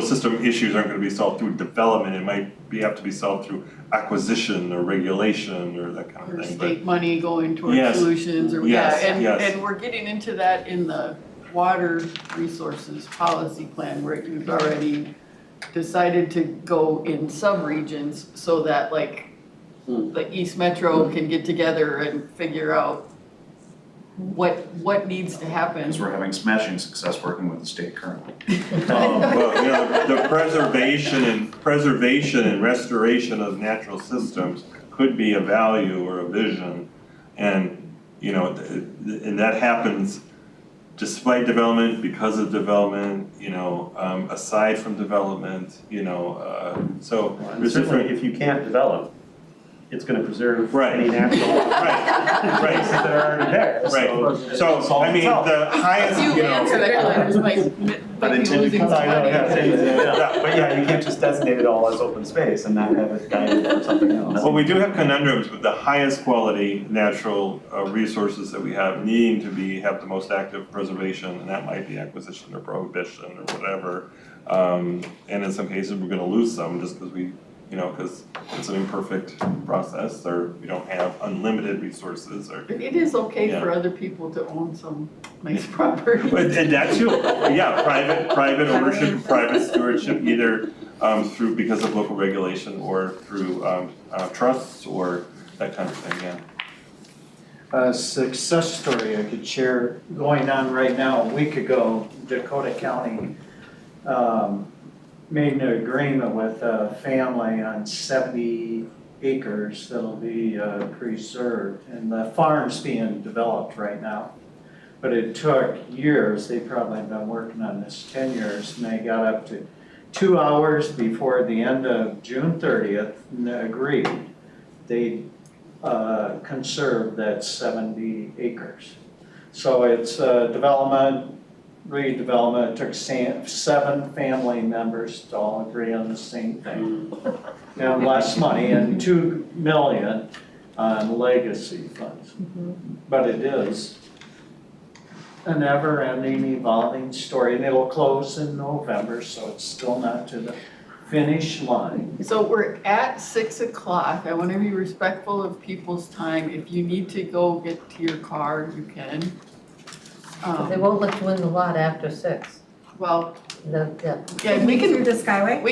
system issues aren't gonna be solved through development. It might have to be solved through acquisition or regulation or that kind of or thing, state money going towards Yes. solutions, or, Yes, yes. and we're getting into that in the water resources policy plan, where you've already decided to go in sub-regions so that the East Metro can get together and figure out what needs to happen. Because we're having smashing success working with the state currently. the preservation and restoration of natural systems could be a value or a vision, and and that happens despite development, because of development, aside from development, so And there's certainly, different. if you can't develop, it's gonna preserve Right. any natural Right, places that are already there. right. So I mean, the highest, If you answer that question, might be losing some money. But yeah, you can't just designate it all as open space and not have it guided for something else. Well, we do have conundrums with the highest quality natural resources that we have needing to have the most active preservation, and that might be acquisition or prohibition or whatever. And in some cases, we're gonna lose some just because because it's an imperfect process, or we don't have unlimited resources, or. It is okay for other people to own some nice property. And that too, yeah, private ownership, private stewardship, either because of local regulation or through trusts or that kind of thing, yeah. A success story I could share going on right now. A week ago, Dakota County made an agreement with a family on 70 acres that'll be preserved, and the farm's being developed right now. But it took years. They probably have been working on this 10 years, and they got up to 2 hours before the end of June 30th and agreed they conserve that 70 acres. So it's development, redevelopment. It took 7 family members to all agree on the same thing. And less money, and $2 million on legacy funds. But it is a never-ending, evolving story, and it'll close in November, so it's still not to the finish line. So we're at 6 o'clock. I want to be respectful of people's time. If you need to go get to your car, you can. They won't let you in the lot after 6. Well, Yeah. yeah, we Through can, the Skyway?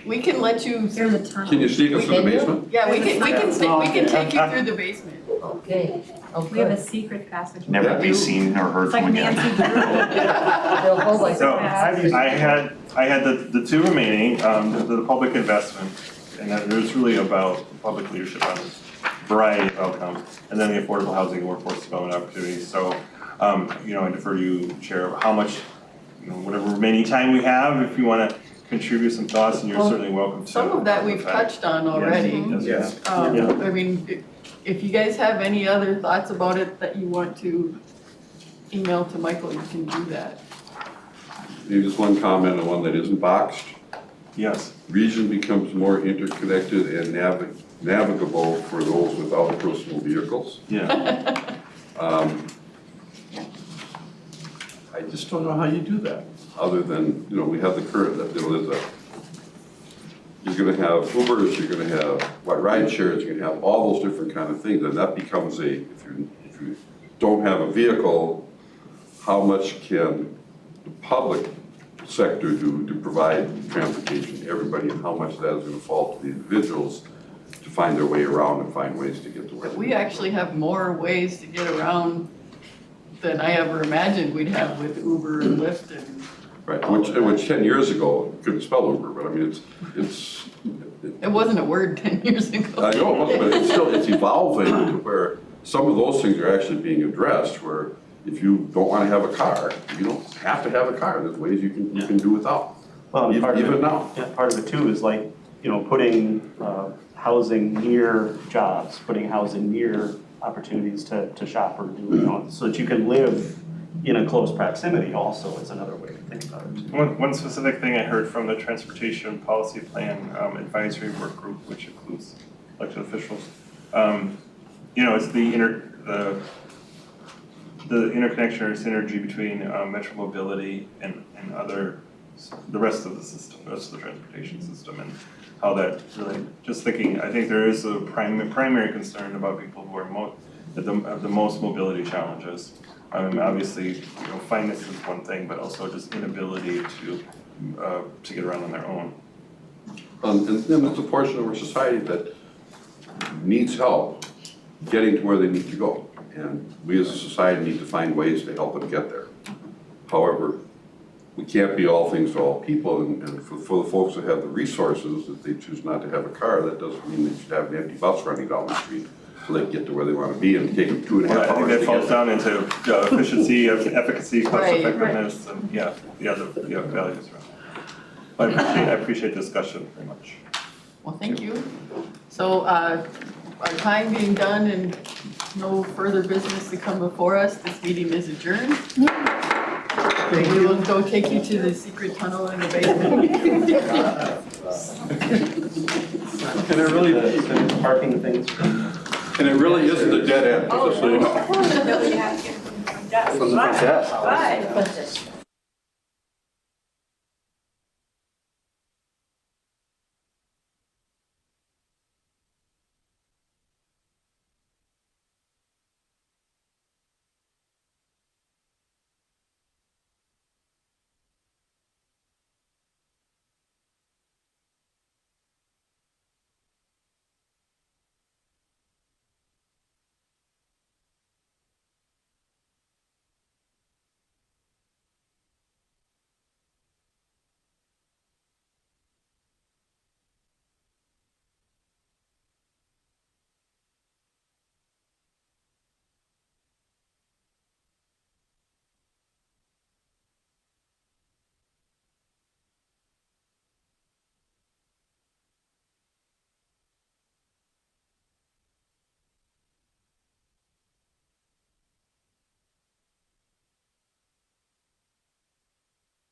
we can let you, Through the tunnel? Can you sneak us to the Can you? basement? yeah, we can take you through the basement. Okay, oh, We have a good. secret passage. Never to Yeah. be seen or heard It's like from again. Nancy Drew. They'll hold like So that. I had the two remaining, the public investment, and then it was really about public leadership on a variety of outcomes, and then the affordable housing and workforce development opportunities. So, I defer to you, Chair, how much, whatever remaining time we have, if you wanna contribute some thoughts, and you're Well, certainly welcome to. Some of that we've touched on already. Yes. I mean, if you guys have any other thoughts about it that you want to email to Michael, you can do that. Maybe just one comment on one that isn't boxed. Yes. Region becomes more interconnected and navigable for those without personal vehicles. Yeah. I just don't know how you do that, other than, we have the current, you're gonna have Ubers, you're gonna have ride shares, you're gonna have all those different kind of things, and that becomes if you don't have a vehicle, how much can the public sector do to provide transportation to everybody, and how much of that is gonna fall to the individuals to find their way around and find ways to get to where they We actually have more ways to get around than I ever imagined we'd have with Uber and Lyft and. Right, which 10 years ago, couldn't spell Uber, but I mean, It wasn't a word 10 years ago. I know, it wasn't, but it's evolving to where some of those things are actually being addressed, where if you don't wanna have a car, you don't have to have a car, there's ways you can do without, Well, and part of even it- now. Yeah, part of it too is like, putting housing near jobs, putting housing near opportunities to shop or do, so that you can live in a close proximity also is another way to think about it too. One specific thing I heard from the Transportation Policy Plan Advisory Work Group, which includes elected officials, it's the interconnection or synergy between metro mobility and the rest of the system, the rest of the transportation system, and how that really, just thinking, I think there is a primary concern about people who are have the most mobility challenges. Obviously, finance is one thing, but also just inability to get around on their own. And then there's a portion of our society that needs help getting to where they need to go. And we as a society need to find ways to help them get there. However, we can't be all things to all people, and for the folks that have the resources, if they choose not to have a car, that doesn't mean they should have an empty bus running down the street so they can get to where they want to be and take them 2.5 hours I think that to falls get there. down into efficiency, efficacy, cost Right, effectiveness, and the other values around. I appreciate the discussion very much. Well, thank you. So, our time being done and no further business to come before us, this meeting is adjourned. We will go take you to the secret tunnel in the basement. And it really, The parking things. and it really isn't a dead end, just so you know. No, we have to get from desk. From the front desk. Bye.